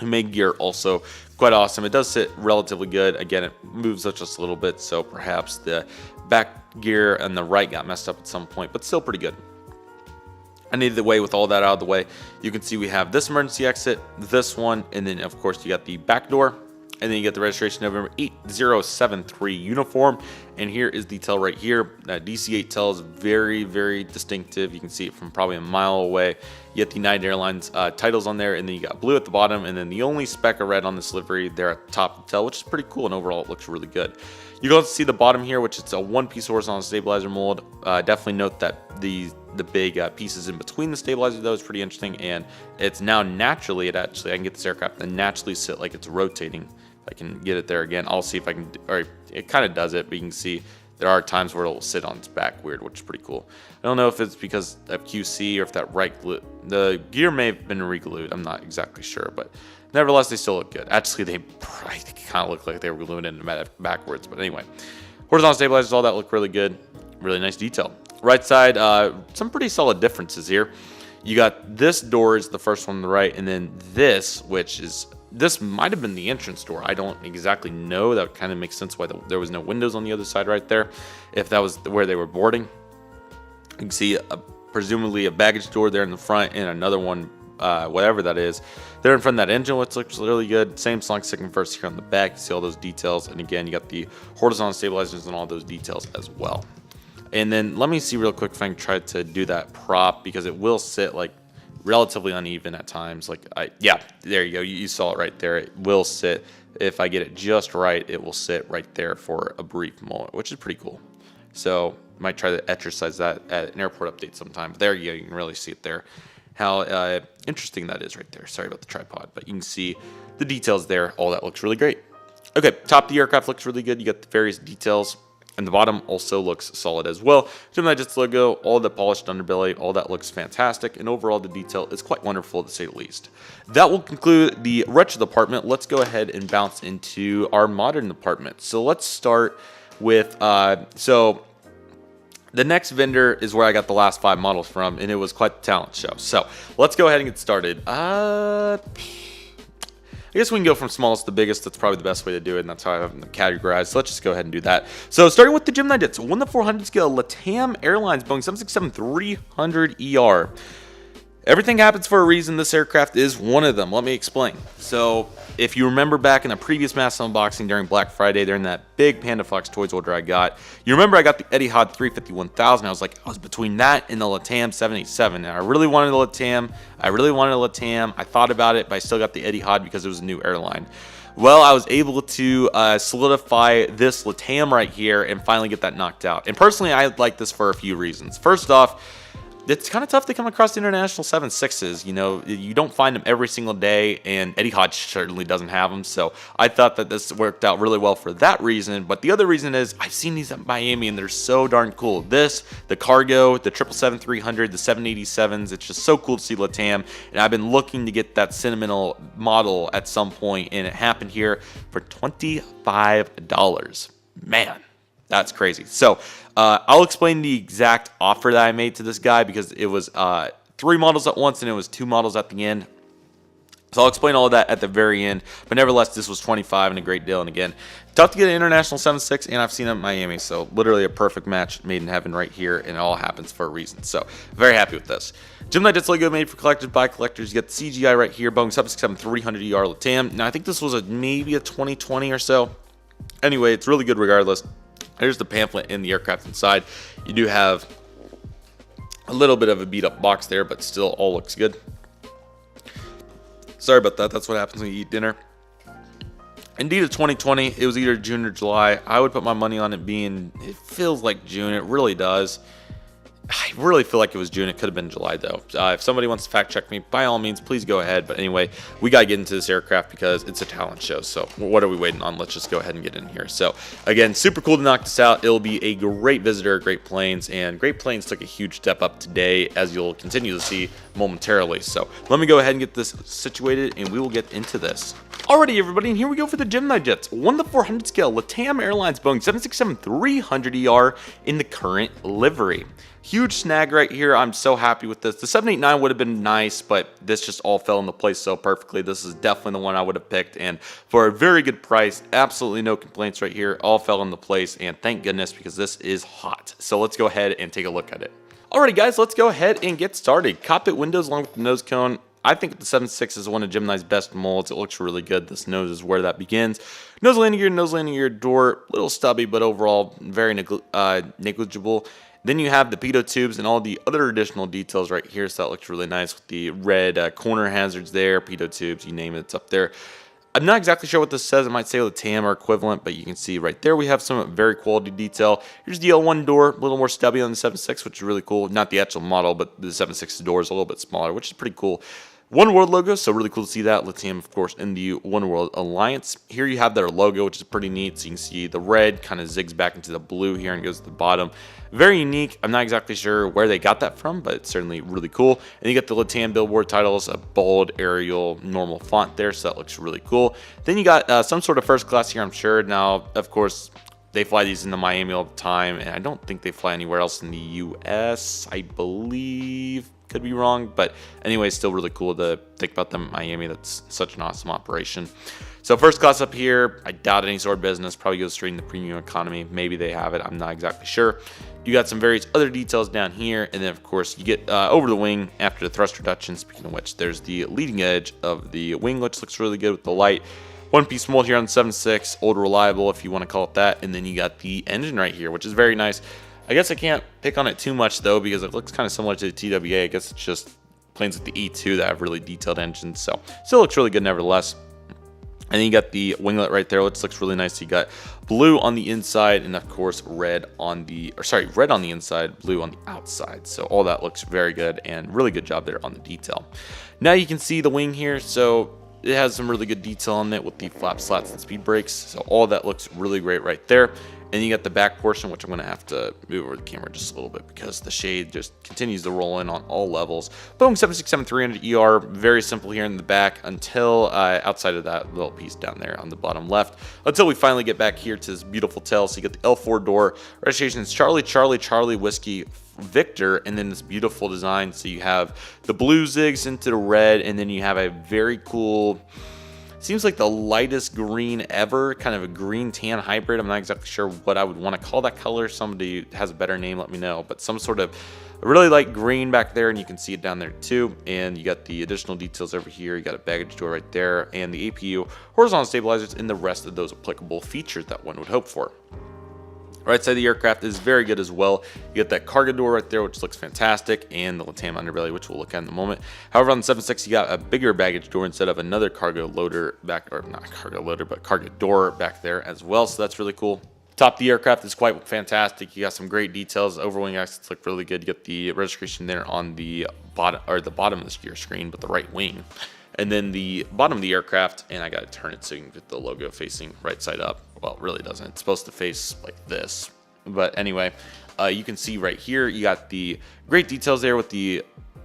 Made gear also quite awesome. It does sit relatively good. Again, it moves just a little bit, so perhaps the back gear and the right got messed up at some point, but still pretty good. And either way, with all that out of the way, you can see we have this emergency exit, this one, and then of course you got the back door, and then you get the registration November 8073 uniform. And here is the tail right here. That DC-8 tail is very, very distinctive. You can see it from probably a mile away. You get the United Airlines titles on there, and then you got blue at the bottom, and then the only speck of red on this livery there at the top of the tail, which is pretty cool, and overall it looks really good. You can also see the bottom here, which it's a one-piece horizontal stabilizer mold. Definitely note that the big pieces in between the stabilizer though is pretty interesting, and it's now naturally, I can get this aircraft to naturally sit like it's rotating. I can get it there again. I'll see if I can, or it kind of does it, but you can see there are times where it'll sit on its back weird, which is pretty cool. I don't know if it's because of QC or if that right glue, the gear may have been re-glued. I'm not exactly sure, but nevertheless, they still look good. Actually, they kind of look like they were gluing it backwards, but anyway. Horizontal stabilizers, all that look really good. Really nice detail. Right side, some pretty solid differences here. You got this door is the first one on the right, and then this, which is, this might have been the entrance door. I don't exactly know. That kind of makes sense why there was no windows on the other side right there, if that was where they were boarding. You can see presumably a baggage door there in the front, and another one, whatever that is, there in front of that engine, which looks really good. Same slung second first here on the back. You see all those details, and again, you got the horizontal stabilizers and all those details as well. And then let me see real quick if I can try to do that prop, because it will sit like relatively uneven at times. Yeah, there you go. You saw it right there. It will sit. If I get it just right, it will sit right there for a brief moment, which is pretty cool. So might try to exercise that at an airport update sometime. But there you go. You can really see it there. How interesting that is right there. Sorry about the tripod, but you can see the details there. All that looks really great. Okay, top of the aircraft looks really good. You got the various details. And the bottom also looks solid as well. GeminiJets logo, all the polished underbelly, all that looks fantastic. And overall, the detail is quite wonderful to say the least. That will conclude the retro department. Let's go ahead and bounce into our modern department. So let's start with, so the next vendor is where I got the last 5 models from, and it was quite the talent show. So let's go ahead and get started. I guess we can go from smallest to biggest. That's probably the best way to do it, and that's how I have them categorized. So let's just go ahead and do that. So starting with the GeminiJets, 1 to 400 scale, LATAM Airlines, Boeing 767-300ER. Everything happens for a reason. This aircraft is one of them. Let me explain. So if you remember back in a previous mass unboxing during Black Friday, during that big Panda Fox Toys order I got, you remember I got the Etihad 350-1000. I was between that and the LATAM 787. And I really wanted the LATAM. I thought about it, but I still got the Etihad because it was a new airline. Well, I was able to solidify this LATAM right here and finally get that knocked out. And personally, I like this for a few reasons. First off, it's kind of tough to come across international 7.6s. You know, you don't find them every single day, and Etihad certainly doesn't have them. So I thought that this worked out really well for that reason. But the other reason is I've seen these at Miami, and they're so darn cool. This, the Cargo, the 777-300, the 787s, it's just so cool to see LATAM. And I've been looking to get that sentimental model at some point, and it happened here for $25. Man, that's crazy. So I'll explain the exact offer that I made to this guy because it was 3 models at once and it was 2 models at the end. So I'll explain all of that at the very end. But nevertheless, this was $25 and a great deal. And again, tough to get an international 7.6, and I've seen it in Miami. So literally a perfect match made in heaven right here, and it all happens for a reason. So very happy with this. GeminiJets logo made for collectors by collectors. You get the CGI right here, Boeing 767-300ER LATAM. Now I think this was maybe a 2020 or so. Anyway, it's really good regardless. Here's the pamphlet and the aircraft inside. You do have a little bit of a beat up box there, but still all looks good. Sorry about that. That's what happens when you eat dinner. Indeed, it's 2020. It was either June or July. I would put my money on it being, it feels like June. It really does. I really feel like it was June. It could have been July, though. If somebody wants to fact check me, by all means, please go ahead. But anyway, we got to get into this aircraft because it's a talent show. So what are we waiting on? Let's just go ahead and get in here. So again, super cool to knock this out. It'll be a great visitor at Great Plains. And Great Plains took a huge step up today, as you'll continue to see momentarily. So let me go ahead and get this situated, and we will get into this. Alrighty, everybody, and here we go for the GeminiJets. 1 to 400 scale, LATAM Airlines, Boeing 767-300ER in the current livery. Huge snag right here. I'm so happy with this. The 789 would have been nice, but this just all fell into place so perfectly. This is definitely the one I would have picked, and for a very good price, absolutely no complaints right here. All fell into place, and thank goodness, because this is hot. So let's go ahead and take a look at it. Alrighty, guys, let's go ahead and get started. Cockpit windows along with the nose cone. I think the 7.6 is one of Gemini's best molds. It looks really good. This nose is where that begins. Nose landing gear door, little stubby, but overall very negligible. Then you have the pitot tubes and all the other additional details right here. So that looks really nice with the red corner hazards there, pitot tubes, you name it, it's up there. I'm not exactly sure what this says. It might say LATAM or equivalent, but you can see right there we have some very quality detail. Here's the L1 door, a little more stubby on the 7.6, which is really cool. Not the actual model, but the 7.6 door is a little bit smaller, which is pretty cool. One World logo, so really cool to see that. LATAM, of course, in the One World Alliance. Here you have their logo, which is pretty neat. So you can see the red kind of zigs back into the blue here and goes to the bottom. Very unique. I'm not exactly sure where they got that from, but it's certainly really cool. And you get the LATAM billboard titles, a bold Arial normal font there, so that looks really cool. Then you got some sort of first class here, I'm sure. Now, of course, they fly these into Miami all the time, and I don't think they fly anywhere else in the U.S., I believe. Could be wrong, but anyway, still really cool to think about them in Miami. That's such an awesome operation. So first class up here, I doubt any sort of business, probably goes straight in the premium economy. Maybe they have it, I'm not exactly sure. You got some various other details down here, and then of course you get over the wing after the thrust reduction. Speaking of which, there's the leading edge of the wing, which looks really good with the light. One piece mold here on the 7.6, old reliable if you want to call it that, and then you got the engine right here, which is very nice. I guess I can't pick on it too much though because it looks kind of similar to the TWA. I guess it's just planes like the E2 that have really detailed engines, so still looks really good nevertheless. And then you got the winglet right there, which looks really nice. You got blue on the inside, and of course red on the inside, blue on the outside. So all that looks very good, and really good job there on the detail. Now you can see the wing here, so it has some really good detail on it with the flap slats and speed brakes. So all that looks really great right there. And you got the back portion, which I'm going to have to move over the camera just a little bit because the shade just continues to roll in on all levels. Boeing 767-300ER, very simple here in the back until outside of that little piece down there on the bottom left, until we finally get back here to this beautiful tail. So you get the L4 door, registration is Charlie, Charlie, Charlie, Whiskey, Victor, and then this beautiful design. So you have the blue zigs into the red, and then you have a very cool Seems like the lightest green ever, kind of a green tan hybrid. I'm not exactly sure what I would want to call that color. Somebody has a better name, let me know. But some sort of really light green back there, and you can see it down there too. And you got the additional details over here. You got a baggage door right there, and the APU, horizontal stabilizers, and the rest of those applicable features that one would hope for. Right side of the aircraft is very good as well. You get that cargo door right there, which looks fantastic, and the LATAM underbelly, which we'll look at in a moment. However, on the 7.6, you got a bigger baggage door instead of another cargo loader back, or not cargo loader, but cargo door back there as well. So that's really cool. Top of the aircraft is quite fantastic. You got some great details. Overwing exits look really good. You get the registration there on the bottom, or the bottom of your screen, but the right wing. And then the bottom of the aircraft, and I got to turn it so you can get the logo facing right side up. Well, it really doesn't. It's supposed to face like this. But anyway, you can see right here, you got the great details there with the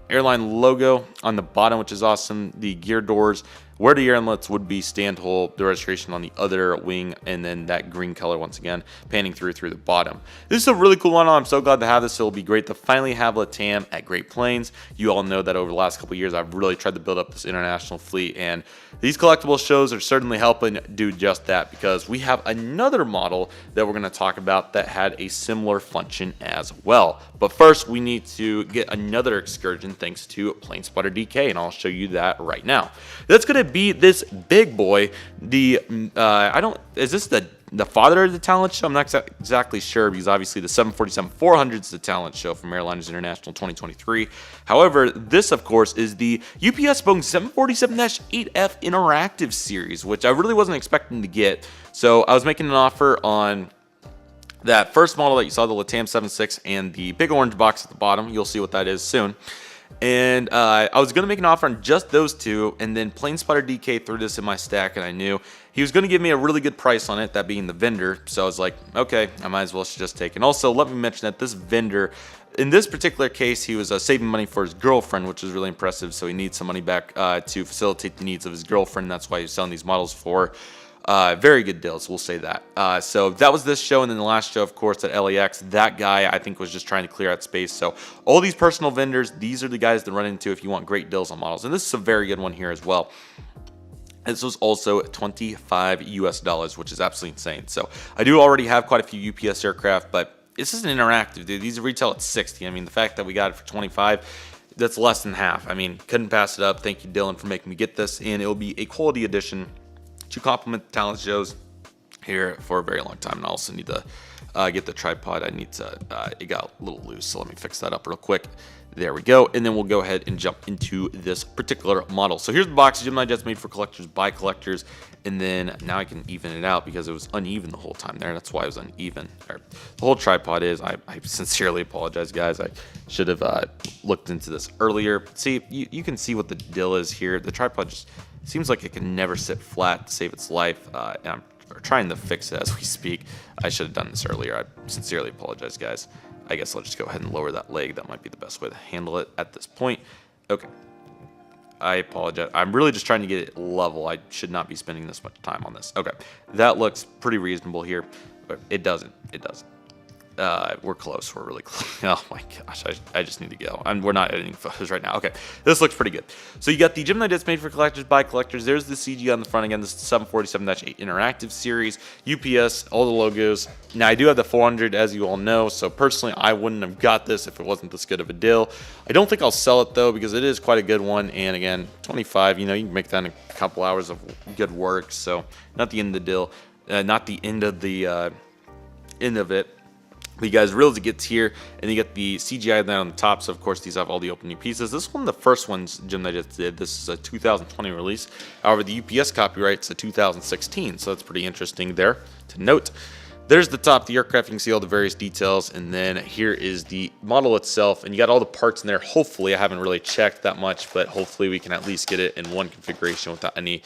airline logo on the bottom, which is awesome. The gear doors, where the air inlets would be, stand hole, the registration on the other wing, and then that green color once again panning through the bottom. This is a really cool model. I'm so glad to have this. It'll be great to finally have LATAM at Great Plains. You all know that over the last couple of years, I've really tried to build up this international fleet, and these collectible shows are certainly helping do just that, because we have another model that we're going to talk about that had a similar function as well. But first, we need to get another excursion thanks to Plane Spotter DK, and I'll show you that right now. That's going to be this big boy. The is this the father of the talent show? I'm not exactly sure, because obviously the 747-400 is the talent show from Airliners International 2023. However, this of course is the UPS Boeing 747-8F interactive series, which I really wasn't expecting to get. So I was making an offer on that first model that you saw, the LATAM 7.6, and the big orange box at the bottom. You'll see what that is soon. And I was going to make an offer on just those two, and then Plane Spotter DK threw this in my stack, and I knew he was going to give me a really good price on it, that being the vendor. So I was like, okay, I might as well just take it. And also, let me mention that this vendor, in this particular case, he was saving money for his girlfriend, which was really impressive. So he needs some money back to facilitate the needs of his girlfriend. That's why he's selling these models for very good deals, we'll say that. So that was this show, and then the last show, of course, at LAX. That guy, I think, was just trying to clear out space. So all these personal vendors, these are the guys to run into if you want great deals on models. And this is a very good one here as well. This was also $25 US, which is absolutely insane. So I do already have quite a few UPS aircraft, but this isn't interactive, dude. These retail at 60. I mean, the fact that we got it for 25, that's less than half. I mean, couldn't pass it up. Thank you, Dylan, for making me get this. And it will be a quality edition to complement the talent shows here for a very long time. And I also need to get the tripod. I need to, it got a little loose, so let me fix that up real quick. There we go. And then we'll go ahead and jump into this particular model. So here's the box. GeminiJets made for collectors by collectors. And then now I can even it out because it was uneven the whole time there. That's why it was uneven. The whole tripod is, I sincerely apologize, guys. I should have looked into this earlier. See, you can see what the deal is here. The tripod just seems like it can never sit flat to save its life. And I'm trying to fix it as we speak. I should have done this earlier. I sincerely apologize, guys. I guess I'll just go ahead and lower that leg. That might be the best way to handle it at this point. Okay. I apologize. I'm really just trying to get it level. I should not be spending this much time on this. Okay. That looks pretty reasonable here. But it doesn't. It doesn't. We're close. We're really close. Oh my gosh, I just need to go. We're not editing photos right now. Okay, this looks pretty good. So you got the GeminiJets made for collectors by collectors. There's the CG on the front again. This is the 747-8 interactive series. UPS, all the logos. Now I do have the 400, as you all know. So personally, I wouldn't have got this if it wasn't this good of a deal. I don't think I'll sell it though, because it is quite a good one. And again, 25. You know, you can make that in a couple hours of good work. So not the end of the deal. Not the end of the end of it. But you guys, real as it gets here, and you get the CGI there on the top. So of course these have all the opening pieces. This one, the first ones GeminiJets did. This is a 2020 release. However, the UPS copyright's a 2016, so that's pretty interesting there to note. There's the top of the aircraft. You can see all the various details, and then here is the model itself, and you got all the parts in there. Hopefully, I haven't really checked that much, but hopefully we can at least get it in one configuration without any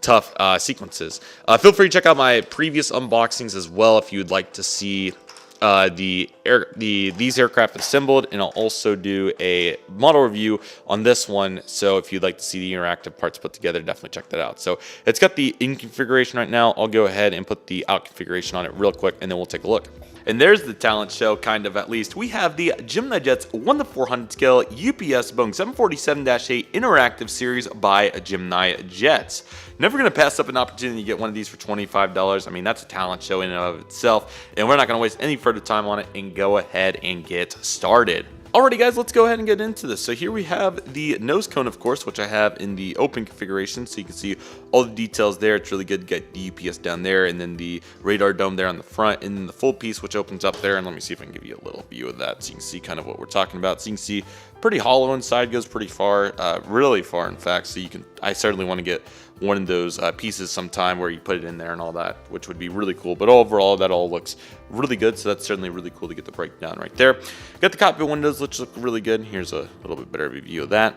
tough sequences. Feel free to check out my previous unboxings as well if you'd like to see these aircraft assembled, and I'll also do a model review on this one. So if you'd like to see the interactive parts put together, definitely check that out. So it's got the in configuration right now. I'll go ahead and put the out configuration on it real quick, and then we'll take a look. And there's the talent show, kind of at least. We have the GeminiJets 1:400 scale UPS Boeing 747-8 interactive series by GeminiJets. Never going to pass up an opportunity to get one of these for $25. I mean, that's a talent show in and of itself. And we're not going to waste any further time on it and go ahead and get started. Alrighty guys, let's go ahead and get into this. So here we have the nose cone, of course, which I have in the open configuration, so you can see all the details there. It's really good to get the UPS down there, and then the radar dome there on the front, and then the full piece which opens up there. And let me see if I can give you a little view of that so you can see kind of what we're talking about. So you can see pretty hollow inside, goes pretty far, really far in fact. So you can, I certainly want to get one of those pieces sometime where you put it in there and all that, which would be really cool. But overall, that all looks really good, so that's certainly really cool to get the breakdown right there. Got the cockpit windows, which look really good. Here's a little bit better view of that.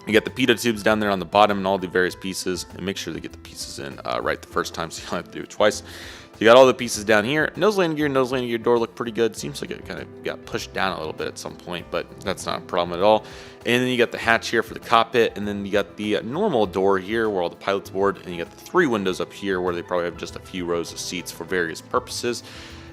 You got the pitot tubes down there on the bottom and all the various pieces, and make sure to get the pieces in right the first time so you don't have to do it twice. You got all the pieces down here. Nose landing gear door look pretty good. Seems like it kind of got pushed down a little bit at some point, but that's not a problem at all. And then you got the hatch here for the cockpit, and then you got the normal door here where all the pilots board, and you got the 3 windows up here where they probably have just a few rows of seats for various purposes.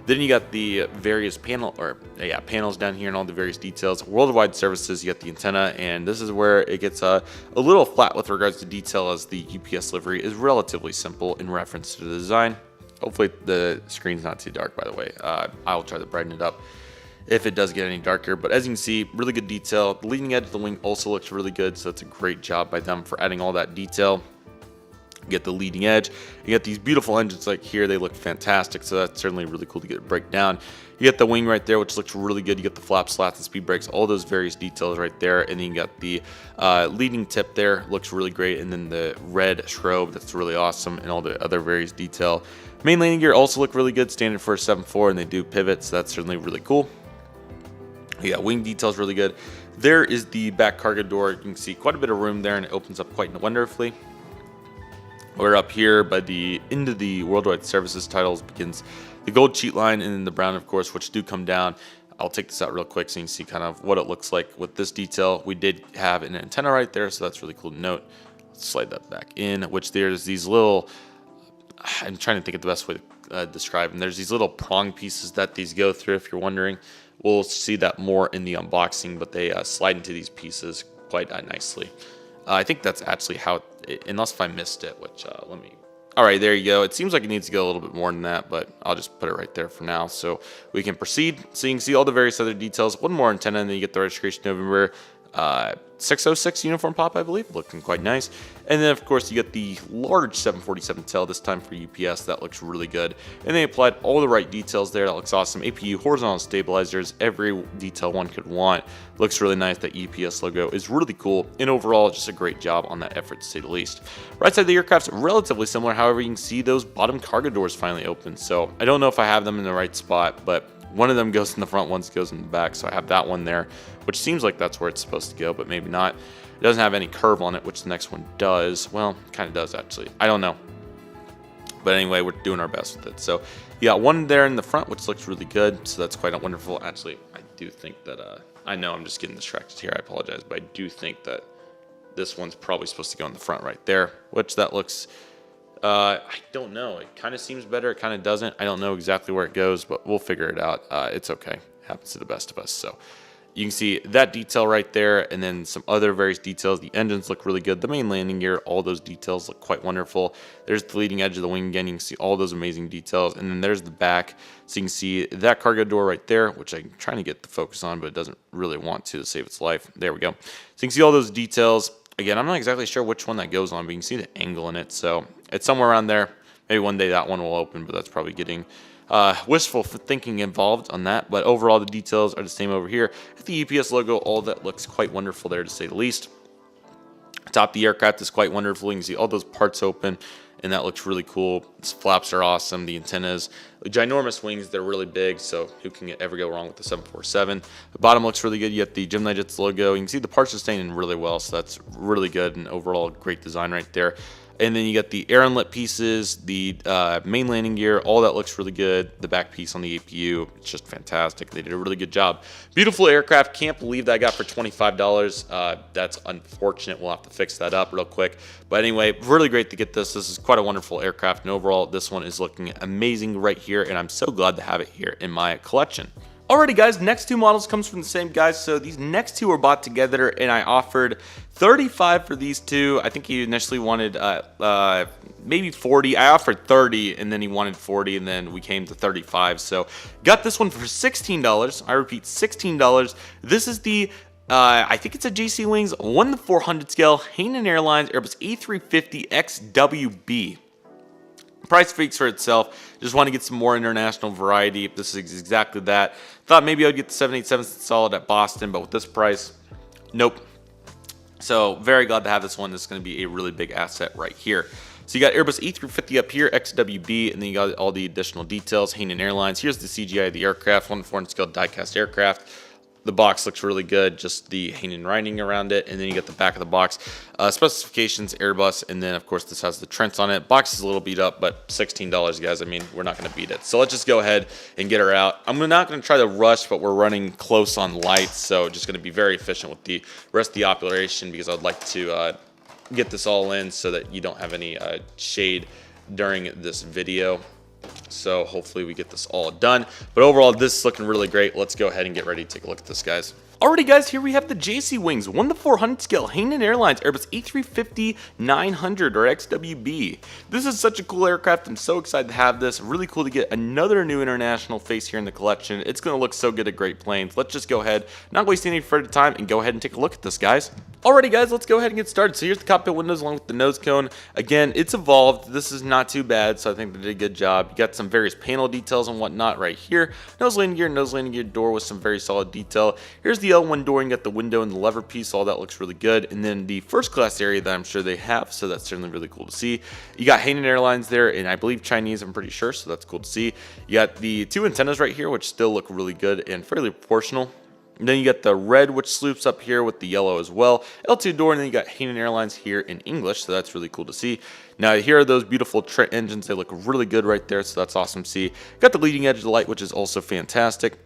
Then you got the various panels down here and all the various details. Worldwide services, you got the antenna, and this is where it gets a little flat with regards to detail, as the UPS livery is relatively simple in reference to the design. Hopefully the screen's not too dark, by the way. I'll try to brighten it up if it does get any darker. But as you can see, really good detail. The leading edge of the wing also looks really good, so that's a great job by them for adding all that detail. You get the leading edge. You get these beautiful engines like here. They look fantastic, so that's certainly really cool to get a breakdown. You get the wing right there, which looks really good. You get the flap slats and speed brakes, all those various details right there. And then you got the leading tip there, looks really great. And then the red strobe, that's really awesome, and all the other various detail. Main landing gear also look really good, standard for a 7.4, and they do pivot, so that's certainly really cool. Yeah, wing details really good. There is the back cargo door. You can see quite a bit of room there, and it opens up quite wonderfully. We're up here by the end of the worldwide services titles begins the gold cheat line, and then the brown, of course, which do come down. I'll take this out real quick so you can see kind of what it looks like with this detail. We did have an antenna right there, so that's really cool to note. Let's slide that back in, which there's these little, I'm trying to think of the best way to describe them. There's these little prong pieces that these go through, if you're wondering. We'll see that more in the unboxing, but they slide into these pieces quite nicely. I think that's actually how, unless if I missed it, which let me. All right, there you go. It seems like it needs to go a little bit more than that, but I'll just put it right there for now so we can proceed. So you can see all the various other details. One more antenna, and then you get the registration November 606 uniform pop, I believe, looking quite nice. And then, of course, you get the large 747 tail, this time for UPS. That looks really good. And they applied all the right details there. That looks awesome. APU, horizontal stabilizers, every detail one could want. Looks really nice. That UPS logo is really cool. And overall, just a great job on that effort, to say the least. Right side of the aircraft's relatively similar. However, you can see those bottom cargo doors finally open. So I don't know if I have them in the right spot, but one of them goes in the front, one goes in the back, so I have that one there, which seems like that's where it's supposed to go, but maybe not. It doesn't have any curve on it, which the next one does. Well, kind of does, actually. I don't know. But anyway, we're doing our best with it. So you got one there in the front, which looks really good, so that's quite wonderful. Actually, I do think that, I know I'm just getting distracted here, I apologize, but I do think that this one's probably supposed to go in the front right there, which that looks... I don't know. It kind of seems better. It kind of doesn't. I don't know exactly where it goes, but we'll figure it out. It's okay. It happens to the best of us. So you can see that detail right there, and then some other various details. The engines look really good. The main landing gear, all those details look quite wonderful. There's the leading edge of the wing again. You can see all those amazing details. And then there's the back. So you can see that cargo door right there, which I'm trying to get the focus on, but it doesn't really want to save its life. There we go. So you can see all those details. Again, I'm not exactly sure which one that goes on, but you can see the angle in it. So it's somewhere around there. Maybe one day that one will open, but that's probably getting wishful thinking involved on that. But overall, the details are the same over here. The UPS logo, all that looks quite wonderful there, to say the least. Top of the aircraft is quite wonderful. You can see all those parts open, and that looks really cool. These flaps are awesome. The antennas, the ginormous wings, they're really big, so who can ever go wrong with the 747? The bottom looks really good. You get the GeminiJets logo. You can see the parts are staying in really well, so that's really good, and overall great design right there. And then you got the air inlet pieces, the main landing gear, all that looks really good. The back piece on the APU, it's just fantastic. They did a really good job. Beautiful aircraft. Can't believe that I got for $25. That's unfortunate. We'll have to fix that up real quick. But anyway, really great to get this. This is quite a wonderful aircraft. And overall, this one is looking amazing right here. here, and I'm so glad to have it here in my collection. Alrighty guys, next two models comes from the same guys, so these next two were bought together, and I offered 35 for these two. I think he initially wanted maybe 40. I offered 30, and then he wanted 40, and then we came to 35. So got this one for $16. I repeat, $16. This is the I think it's a JC Wings 1:400 scale Hanan Airlines Airbus A350 XWB. Price speaks for itself. Just want to get some more international variety. This is exactly that. Thought maybe I'd get the 787 solid at Boston, but with this price, nope. So very glad to have this one. This is going to be a really big asset right here. So you got Airbus A350 up here, XWB, and then you got all the additional details. Hanan Airlines. Here's the CGI of the aircraft, 1:400 scale die-cast aircraft. The box looks really good, just the Hanan writing around it, and then you get the back of the box. Specifications, Airbus, and then of course this has the Trent on it. Box is a little beat up, but $16, guys. I mean, we're not going to beat it. So let's just go ahead and get her out. I'm not going to try to rush, but we're running close on lights, so just going to be very efficient with the rest of the operation because I'd like to get this all in so that you don't have any shade during this video. So hopefully we get this all done. But overall, this is looking really great. Let's go ahead and get ready to take a look at this, guys. Alrighty guys, here we have the JC Wings 1:400 scale Hanan Airlines Airbus A350-900 or XWB. This is such a cool aircraft. I'm so excited to have this. Really cool to get another new international face here in the collection. It's going to look so good at Great Plains. Let's just go ahead, not waste any further time, and go ahead and take a look at this, guys. Alrighty guys, let's go ahead and get started. So here's the cockpit windows along with the nose cone. Again, it's evolved. This is not too bad, so I think they did a good job. You got some various panel details and whatnot right here. Nose landing gear door with some very solid detail. Here's the L1 door, and you got the window and the lever piece. All that looks really good. And then the first class area that I'm sure they have, so that's certainly really cool to see. You got Hanan Airlines there, and I believe Chinese, I'm pretty sure, so that's cool to see. You got the two antennas right here, which still look really good and fairly proportional. And then you got the red, which sloops up here with the yellow as well. L2 door, and then you got Hanan Airlines here in English, so that's really cool to see. Now, here are those beautiful Trent engines. They look really good right there, so that's awesome to see. Got the leading edge of the light, which is also fantastic.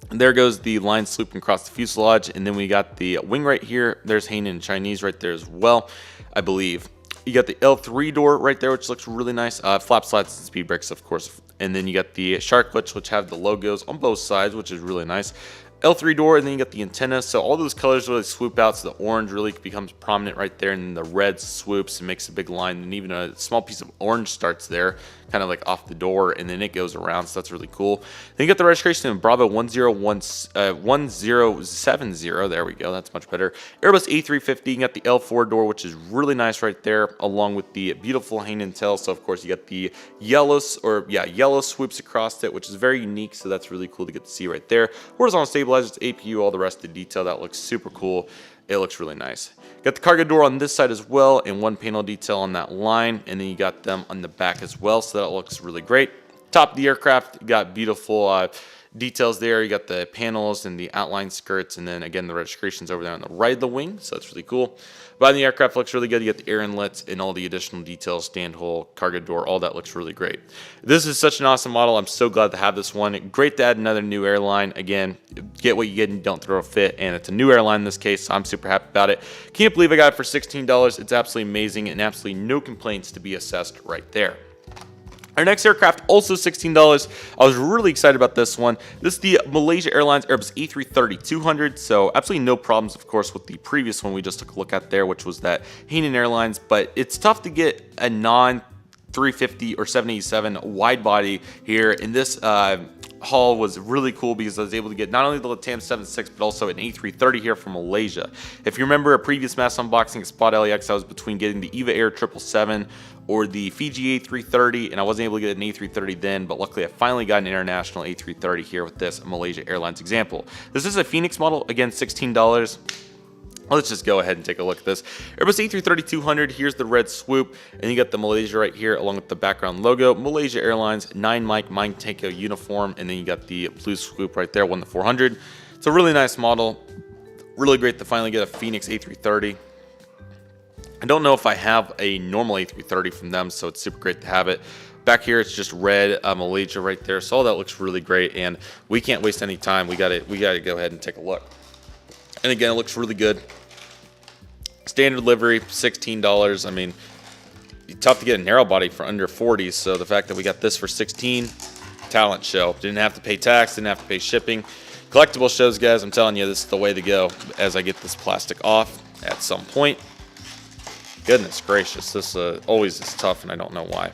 And there goes the line swooping across the fuselage, and then we got the wing right here. There's Hanan in Chinese right there as well, I believe. You got the L3 door right there, which looks really nice. Flap slats and speed brakes, of course. And then you got the shark clips, which have the logos on both sides, which is really nice. L3 door, and then you got the antenna. So all those colors really swoop out, so the orange really becomes prominent right there, and then the red swoops and makes a big line, and even a small piece of orange starts there, kind of like off the door, and then it goes around, so that's really cool. Then you got the registration in Bravo 1070. There we go, that's much better. Airbus A350. You got the L4 door, which is really nice right there, along with the beautiful Hanan tail. So of course you got the yellow swoops across it, which is very unique, so that's really cool to get to see right there. Horizontal stabilizers, APU, all the rest of the detail. That looks super cool. It looks really nice. Got the cargo door on this side as well, and one panel detail on that line, and then you got them on the back as well, so that looks really great. Top of the aircraft, you got beautiful details there. You got the panels and the outline skirts, and then again the registration's over there on the right of the wing, so that's really cool. But the aircraft looks really good. You got the air inlets and all the additional details, stand hole, cargo door, all that looks really great. This is such an awesome model. I'm so glad to have this one. Great to add another new airline. Again, get what you get and don't throw a fit, and it's a new airline in this case, so I'm super happy about it. Can't believe I got it for $16. It's absolutely amazing, and absolutely no complaints to be assessed right there. Our next aircraft, also $16. I was really excited about this one. This is the Malaysia Airlines Airbus A330-200. So absolutely no problems, of course, with the previous one we just took a look at there, which was that Hanan Airlines. But it's tough to get a non-350 or 787 wide body here. In this haul was really cool because I was able to get not only the LATAM 76 but also an A330 here from Malaysia. If you remember a previous mass unboxing at Spot LAX, I was between getting the EVA Air 777 or the Fiji A330, and I wasn't able to get an A330 then, but luckily I finally got an international A330 here with this Malaysia Airlines example. This is a Phoenix model, again $16. Let's just go ahead and take a look at this. Airbus A330-200, here's the red swoop, and you got the Malaysia right here along with the background logo. Malaysia Airlines, 9 mic, Mike Tanko uniform, and then you got the blue swoop right there, 1-400. It's a really nice model. Really great to finally get a Phoenix A330. I don't know if I have a normal A330 from them, so it's super great to have it. Back here, it's just red, Malaysia right there, so all that looks really great, and we can't waste any time. We gotta go ahead and take a look. And again, it looks really good. Standard livery, $16. I mean, tough to get a narrow body for under 40, so the fact that we got this for 16, talent show. Didn't have to pay tax, didn't have to pay shipping. Collectible shows, guys, I'm telling you, this is the way to go as I get this plastic off at some point. Goodness gracious, this always is tough, and I don't know why.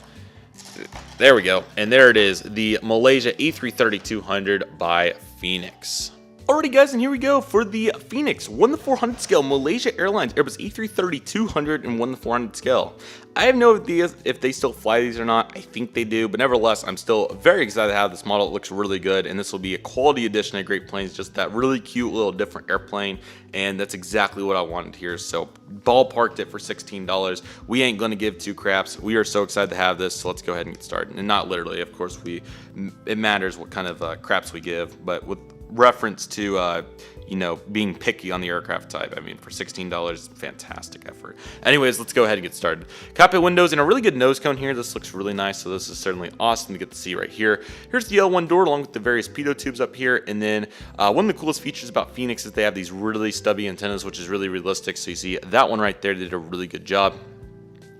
There we go, and there it is, the Malaysia A330-200 by Phoenix. Alrighty, guys, and here we go for the Phoenix 1:400 scale Malaysia Airlines Airbus A330-200 and 1:400 scale. I have no idea if they still fly these or not. I think they do, but nevertheless, I'm still very excited to have this model. It looks really good, and this will be a quality addition of Great Plains, just that really cute little different airplane, and that's exactly what I wanted here. So ballparked it for $16. We ain't gonna give two craps. We are so excited to have this, so let's go ahead and get started. And not literally, of course, it matters what kind of craps we give, but with reference to you know, being picky on the aircraft type. I mean, for $16, fantastic effort. Anyways, let's go ahead and get started. Cockpit windows and a really good nose cone here. This looks really nice, so this is certainly awesome to get to see right here. Here's the L1 door along with the various pitot tubes up here, and then one of the coolest features about Phoenix is they have these really stubby antennas, which is really realistic. So you see that one right there did a really good job.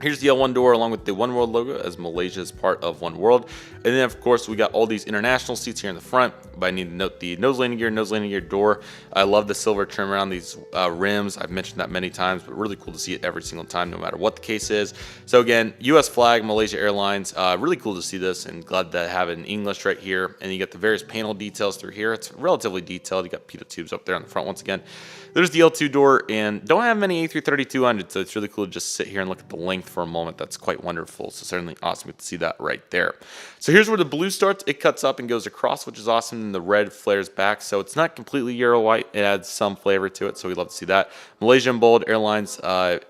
Here's the L1 door along with the One World logo, as Malaysia is part of One World. And then, of course, we got all these international seats here in the front. But I need to note the nose landing gear door. I love the silver trim around these rims. I've mentioned that many times, but really cool to see it every single time, no matter what the case is. So again, US flag, Malaysia Airlines. Really cool to see this, and glad to have it in English right here. And you got the various panel details through here. It's relatively detailed. You got pitot tubes up there on the front once again. There's the L2 door, and don't have many A330-200, so it's really cool to just sit here and look at the length for a moment. That's quite wonderful, so certainly awesome to see that right there. So here's where the blue starts. It cuts up and goes across, which is awesome, and the red flares back, so it's not completely Euro white. It adds some flavor to it, so we love to see that. Malaysian Bold Airlines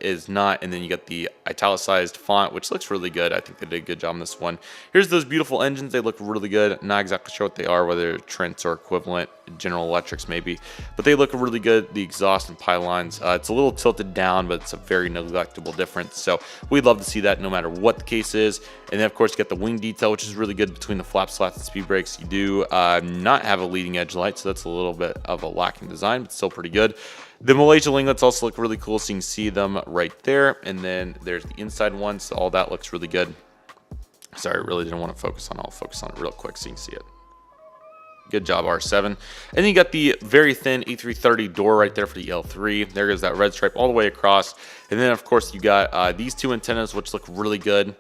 is not, and then you got the italicized font, which looks really good. I think they did a good job on this one. Here's those beautiful engines. They look really good. Not exactly sure what they are, whether Trents or equivalent, General Electrics maybe, but they look really good. The exhaust and pylons, it's a little tilted down, but it's a very neglectable difference, so we'd love to see that no matter what the case is. And then, of course, you got the wing detail, which is really good between the flap slats and speed brakes. You do not have a leading edge light, so that's a little bit of a lacking design, but still pretty good. The Malaysia winglets also look really cool, so you can see them right there. And then there's the inside one, so all that looks really good. Sorry, I really didn't want to focus on it. I'll focus on it real quick so you can see it. Good job, R7. And then you got the very thin A330 door right there for the L3. There is that red stripe all the way across. And then, of course, you got these two antennas, which look really good.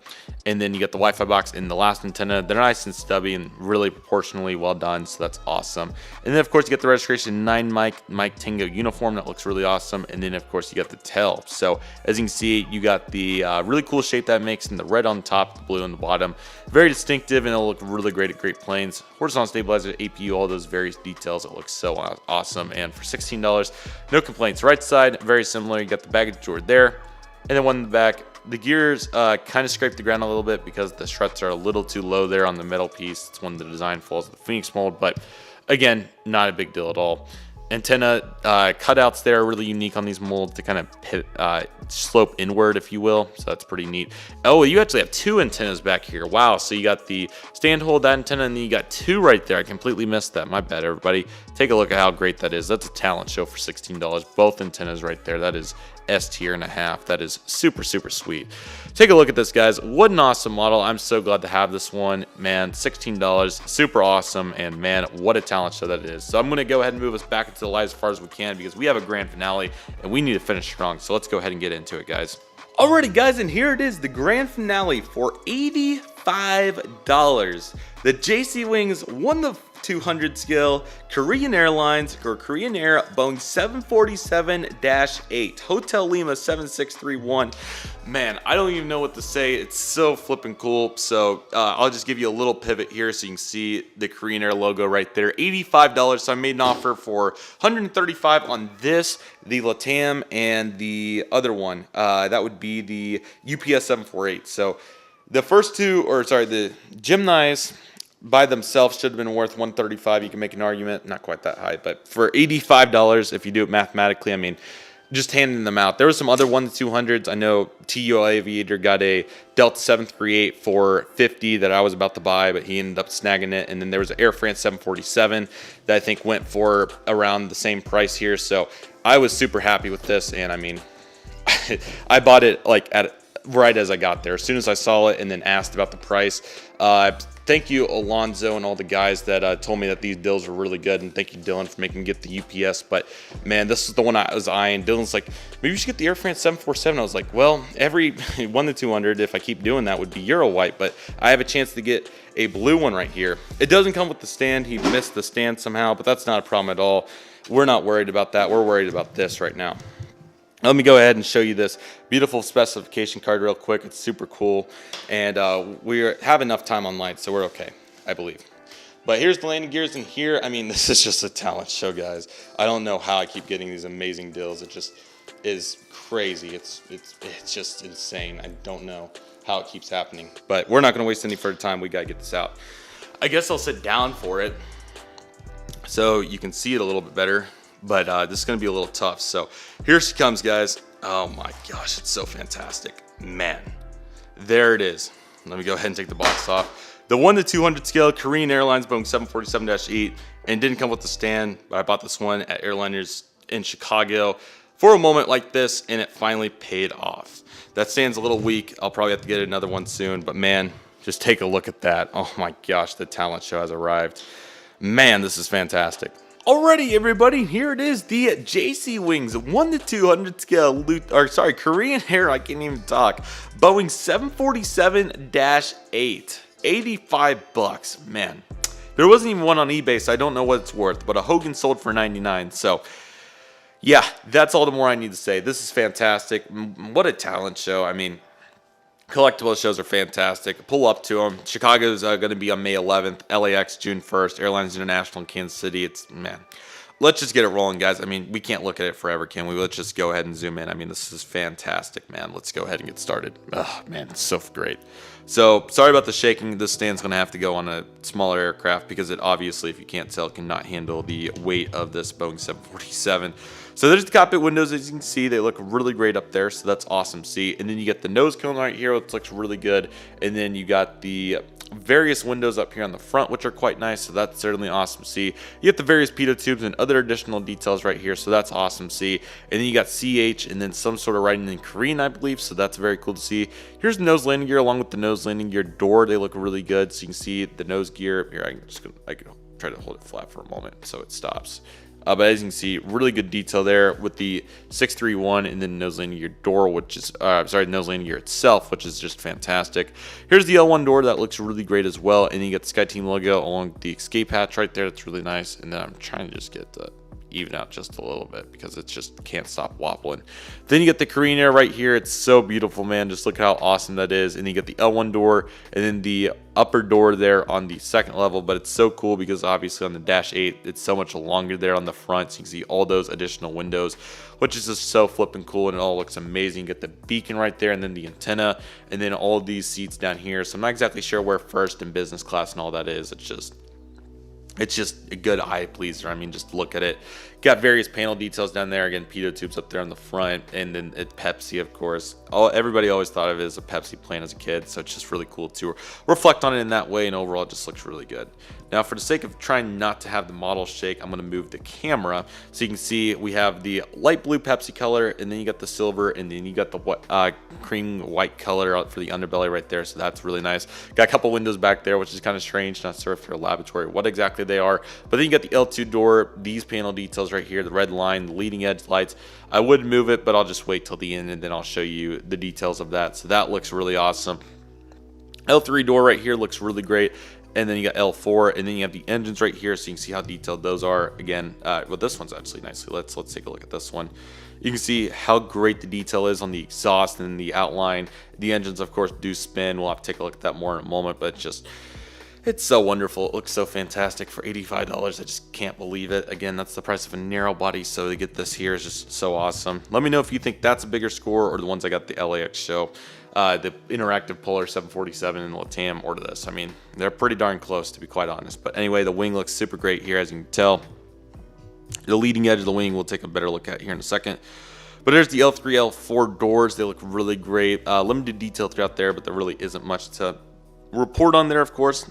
And then you got the Wi-Fi box in the last antenna. They're nice and stubby and really proportionally well done, so that's awesome. And then, of course, you got the registration 9 Mike Tango uniform. That looks really awesome. And then, of course, you got the tail. So, as you can see, you got the really cool shape that makes in the red on the top, the blue on the bottom. Very distinctive, and it'll look really great at Great Plains. Horizontal stabilizer, APU, all those various details. It looks so awesome. And for $16, no complaints. Right side, very similar. You got the baggage door there. And then one in the back. The gears kind of scrape the ground a little bit because the struts are a little too low there on the metal piece. It's one of the design flaws of the Phoenix mold, but again, not a big deal at all. Antenna cutouts there are really unique on these molds to kind of slope inward, if you will, so that's pretty neat. Oh, you actually have two antennas back here. Wow, so you got the stand hold, that antenna, and then you got two right there. I completely missed that. My bad, everybody. Take a look at how great that is. That's a talent show for $16. Both antennas right there. That is S tier and a half. That is super sweet. Take a look at this, guys. What an awesome model. I'm so glad to have this one, man. $16, super awesome, and man, what a talent show that is. So I'm going to go ahead and move us back into the live as far as we can because we have a grand finale and we need to finish strong. So let's go ahead and get into it, guys. Alrighty, guys, and here it is, the grand finale for $85. The JC Wings 1:200 scale Korean Airlines or Korean Air Boeing 747-8 Hotel Lima 7631. Man, I don't even know what to say. It's so flipping cool. So I'll just give you a little pivot here so you can see the Korean Air logo right there. $85. So I made an offer for $135 on this, the LATAM, and the other one. That would be the UPS 748. So the first two, or sorry, the Geminis by themselves should have been worth $135. You can make an argument, not quite that high, but for $85, if you do it mathematically, I mean, just handing them out. There were some other 1-200s. I know TUL Aviator got a Delta 738 for $50 that I was about to buy, but he ended up snagging it. And then there was an Air France 747 that I think went for around the same price here. So I was super happy with this, and I mean, I bought it like at right as I got there. As soon as I saw it and then asked about the price. Thank you, Alonzo, and all the guys that told me that these deals were really good. And thank you, Dylan, for making me get the UPS. But, man, this is the one I was eyeing. Dylan's like, maybe you should get the Air France 747. I was like, well, every 1 to 200, if I keep doing that, would be Euro white. But I have a chance to get a blue one right here. It doesn't come with the stand. He missed the stand somehow, but that's not a problem at all. We're not worried about that. We're worried about this right now. Let me go ahead and show you this beautiful specification card real quick. It's super cool, and we have enough time online, so we're okay, I believe. But here's the landing gears in here. I mean, this is just a talent show, guys. I don't know how I keep getting these amazing deals. It just is crazy. It's just insane. I don't know how it keeps happening, but we're not going to waste any further time. We got to get this out. I guess I'll sit down for it so you can see it a little bit better. But this is going to be a little tough. So here she comes, guys. Oh my gosh, it's so fantastic. Man, there it is. Let me go ahead and take the box off. The 1 to 200 scale Korean Airlines Boeing 747-8, and didn't come with the stand, but I bought this one at Airliners in Chicago for a moment like this, and it finally paid off. That stand's a little weak. I'll probably have to get another one soon, but man, just take a look at that. Oh my gosh, the talent show has arrived. Man, this is fantastic. Alrighty, everybody, here it is, the JC Wings 1 to 200 scale Korean Air, I can't even talk, Boeing 747-8, 85 bucks, man. There wasn't even one on eBay, so I don't know what it's worth, but a Hogan sold for 99, so yeah, that's all the more I need to say. This is fantastic. What a talent show. I mean, collectible shows are fantastic. Pull up to them. Chicago's going to be on May 11th. LAX June 1st. Airlines International in Kansas City. Man, let's just get it rolling, guys. I mean, we can't look at it forever, can we? Let's just go ahead and zoom in. I mean, this is fantastic, man. Let's go ahead and get started. Oh, man, it's so great. So, sorry about the shaking. This stand's going to have to go on a smaller aircraft because it obviously, if you can't tell, cannot handle the weight of this Boeing 747. So there's the cockpit windows, as you can see. They look really great up there, so that's awesome to see. And then you get the nose cone right here, which looks really good. And then you got the various windows up here on the front, which are quite nice, so that's certainly awesome to see. You get the various pitot tubes and other additional details right here, so that's awesome to see. And then you got CH and then some sort of writing in Korean, I believe, so that's very cool to see. Here's the nose landing gear along with the nose landing gear door. They look really good, so you can see the nose gear. Here, I can try to hold it flat for a moment so it stops. But as you can see, really good detail there with the 631 and then nose landing gear door, which is, nose landing gear itself, which is just fantastic. Here's the L1 door that looks really great as well. And you get the SkyTeam logo along with the escape hatch right there. That's really nice. And then I'm trying to just get the even out just a little bit because it just can't stop wobbling. Then you get the Korean Air right here. It's so beautiful, man. Just look how awesome that is. And you get the L1 door and then the upper door there on the second level, but it's so cool because obviously on the Dash 8 it's so much longer there on the front, so you can see all those additional windows, which is just so flipping cool, and it all looks amazing. You get the beacon right there and then the antenna and then all of these seats down here. So I'm not exactly sure where first and business class and all that is. It's just a good eye pleaser. I mean, just look at it. Got various panel details down there. Again, pitot tubes up there on the front, and then Pepsi, of course. Everybody always thought of it as a Pepsi plane as a kid, so it's just really cool to reflect on it in that way, and overall it just looks really good. Now, for the sake of trying not to have the model shake, I'm going to move the camera so you can see we have the light blue Pepsi color, and then you got the silver, and then you got the cream white color out for the underbelly right there, so that's really nice. Got a couple windows back there, which is kind of strange, not sure if they're a laboratory or what exactly they are, but then you got the L2 door, these panel details right here, the red line, the leading edge lights. I would move it, but I'll just wait till the end and then I'll show you the details of that. So that looks really awesome. L3 door right here looks really great. And then you got L4, and then you have the engines right here, so you can see how detailed those are. Again, well, this one's actually nicely. Let's take a look at this one. You can see how great the detail is on the exhaust and the outline. The engines, of course, do spin. We'll have to take a look at that more in a moment, but it's so wonderful. It looks so fantastic for $85. I just can't believe it. Again, that's the price of a narrow body, so to get this here is just so awesome. Let me know if you think that's a bigger score or the ones I got at the LAX show. The interactive Polar 747 and the LATAM or this. I mean, they're pretty darn close, to be quite honest. But anyway, the wing looks super great here, as you can tell. The leading edge of the wing we'll take a better look at here in a second. But there's the L3, L4 doors. They look really great. Limited detail throughout there, but there really isn't much to report on there, of course.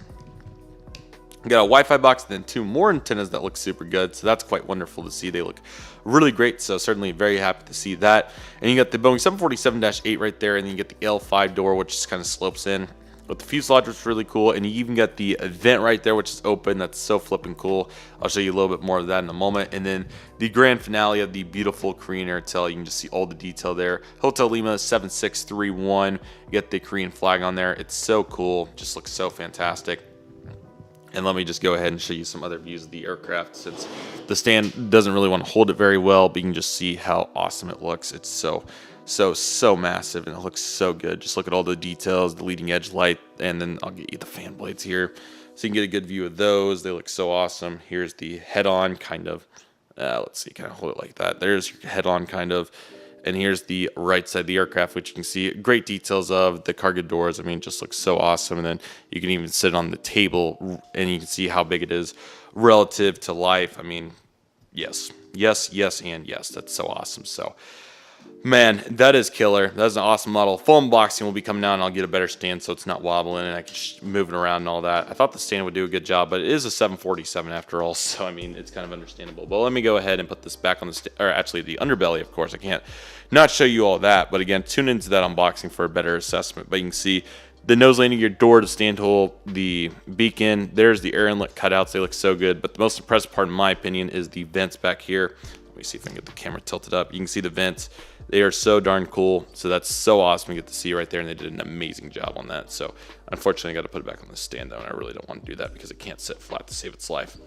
We got a Wi-Fi box, and then 2 more antennas that look super good. So that's quite wonderful to see. They look really great. So certainly very happy to see that. And you got the Boeing 747-8 right there, and then you get the L5 door, which just kind of slopes in. But the fuselage was really cool, and you even got the vent right there, which is open. That's so flipping cool. I'll show you a little bit more of that in a moment. And then the grand finale of the beautiful Korean Airtel. You can just see all the detail there. Hotel Lima 7631. You get the Korean flag on there. It's so cool. Just looks so fantastic. And let me just go ahead and show you some other views of the aircraft, since the stand doesn't really want to hold it very well, but you can just see how awesome it looks. It's so massive, and it looks so good. Just look at all the details, the leading edge light, and then I'll get you the fan blades here so you can get a good view of those. They look so awesome. Here's the head-on kind of, let's see, kind of hold it like that. There's your head-on kind of. And here's the right side of the aircraft, which you can see great details of. The cargo doors, I mean, just looks so awesome. And then you can even sit on the table, and you can see how big it is relative to life. I mean, yes, and yes. That's so awesome. So, man, that is killer. That's an awesome model. Full unboxing will be coming out, and I'll get a better stand so it's not wobbling and I can move it around and all that. I thought the stand would do a good job, but it is a 747 after all, so I mean, it's kind of understandable. But let me go ahead and put this back on the or actually the underbelly, of course. I can't not show you all that, but again, tune into that unboxing for a better assessment. But you can see the nose landing gear, door to stand hole, the beacon. There's the air inlet cutouts. They look so good, but the most impressive part, in my opinion, is the vents back here. Let me see if I can get the camera tilted up. You can see the vents. They are so darn cool. So that's so awesome to get to see right there, and they did an amazing job on that. So unfortunately, I got to put it back on the stand though, and I really don't want to do that because it can't sit flat to save its life.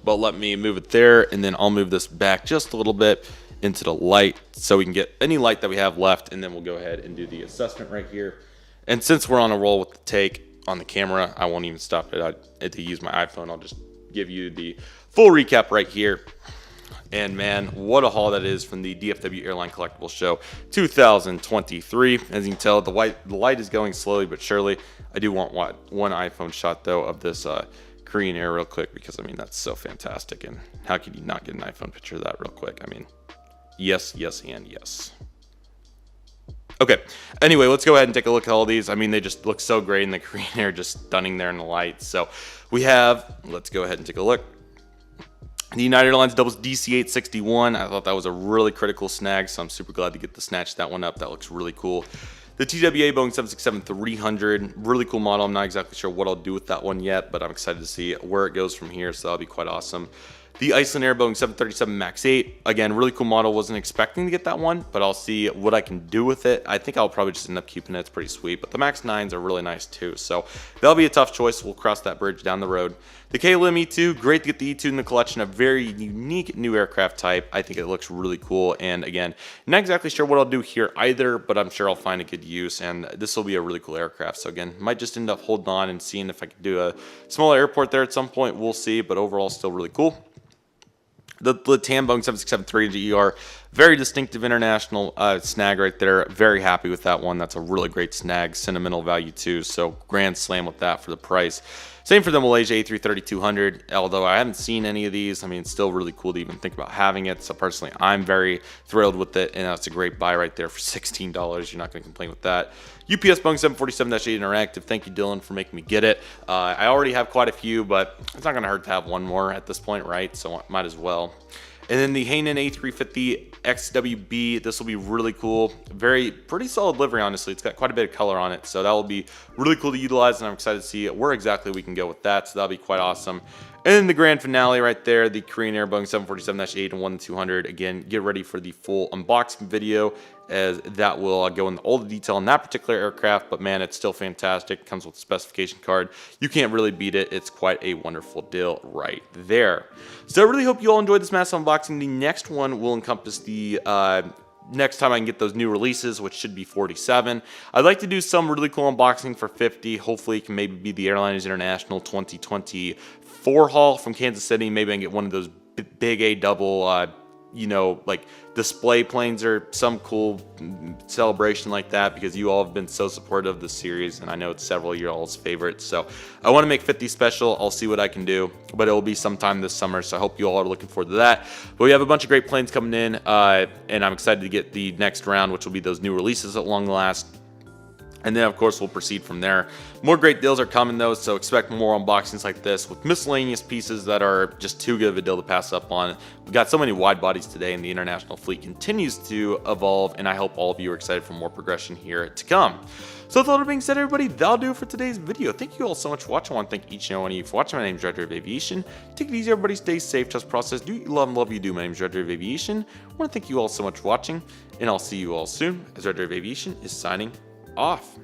But let me move it there, and then I'll move this back just a little bit into the light so we can get any light that we have left, and then we'll go ahead and do the assessment right here. And since we're on a roll with the take on the camera, I won't even stop it to use my iPhone. I'll just give you the full recap right here. And man, what a haul that is from the DFW Airline Collectibles Show 2023. As you can tell, the light is going slowly but surely. I do want one iPhone shot though of this Korean Air real quick, because I mean, that's so fantastic. And how could you not get an iPhone picture of that real quick? I mean, yes, and yes. Okay, anyway, let's go ahead and take a look at all these. I mean, they just look so great, and the Korean Air just stunning there in the light. So we have, let's go ahead and take a look. The United Airlines doubles DC-861. I thought that was a really critical snag, so I'm super glad to get to snatch that one up. That looks really cool. The TWA Boeing 767-300, really cool model. I'm not exactly sure what I'll do with that one yet, but I'm excited to see where it goes from here, so that'll be quite awesome. The Iceland Air Boeing 737 MAX 8, again, really cool model. Wasn't expecting to get that one, but I'll see what I can do with it. I think I'll probably just end up keeping it. It's pretty sweet, but the MAX 9s are really nice too, so that'll be a tough choice. We'll cross that bridge down the road. The KLM E2, great to get the E2 in the collection, a very unique new aircraft type. I think it looks really cool, and again, not exactly sure what I'll do here either, but I'm sure I'll find a good use, and this will be a really cool aircraft. So again, might just end up holding on and seeing if I can do a smaller airport there at some point. We'll see, but overall, still really cool. The TAM Boeing 767-300ER, very distinctive international snag right there. Very happy with that one. That's a really great snag, sentimental value too. So grand slam with that for the price. Same for the Malaysia A330-200, although I haven't seen any of these. I mean, it's still really cool to even think about having it. So personally, I'm very thrilled with it, and that's a great buy right there for $16. You're not going to complain with that. UPS Boeing 747-8 Interactive, thank you, Dylan, for making me get it. I already have quite a few, but it's not going to hurt to have one more at this point, right? So might as well. And then the Hanan A350 XWB, this will be really cool. Pretty solid livery, honestly. It's got quite a bit of color on it, so that will be really cool to utilize, and I'm excited to see where exactly we can go with that, so that'll be quite awesome. And then the grand finale right there, the Korean Air Boeing 747-8 and 1-200. Again, get ready for the full unboxing video, as that will go into all the detail on that particular aircraft. But man, it's still fantastic. It comes with a specification card. You can't really beat it. It's quite a wonderful deal right there. So I really hope you all enjoyed this massive unboxing. The next one will encompass the next time I can get those new releases, which should be 47. I'd like to do some really cool unboxing for 50. Hopefully it can maybe be the Airliners International 2024 haul from Kansas City. Maybe I can get one of those big A double, you know, like display planes or some cool celebration like that, because you all have been so supportive of the series, and I know it's several of your all's favorites. So I want to make 50 special. I'll see what I can do, but it will be sometime this summer, so I hope you all are looking forward to that. But we have a bunch of great planes coming in, and I'm excited to get the next round, which will be those new releases at long last. And then, of course, we'll proceed from there. More great deals are coming, though, so expect more unboxings like this with miscellaneous pieces that are just too good of a deal to pass up on. We've got so many wide bodies today, and the international fleet continues to evolve, and I hope all of you are excited for more progression here to come. So with all that being said, everybody, that'll do it for today's video. Thank you all so much for watching. I want to thank each and every one of you for watching. My name is Redriveraviation. Take it easy, everybody. Stay safe. Trust process. Do what you love and love you do. My name is Redriveraviation. I want to thank you all so much for watching, and I'll see you all soon as Redriveraviation is signing off.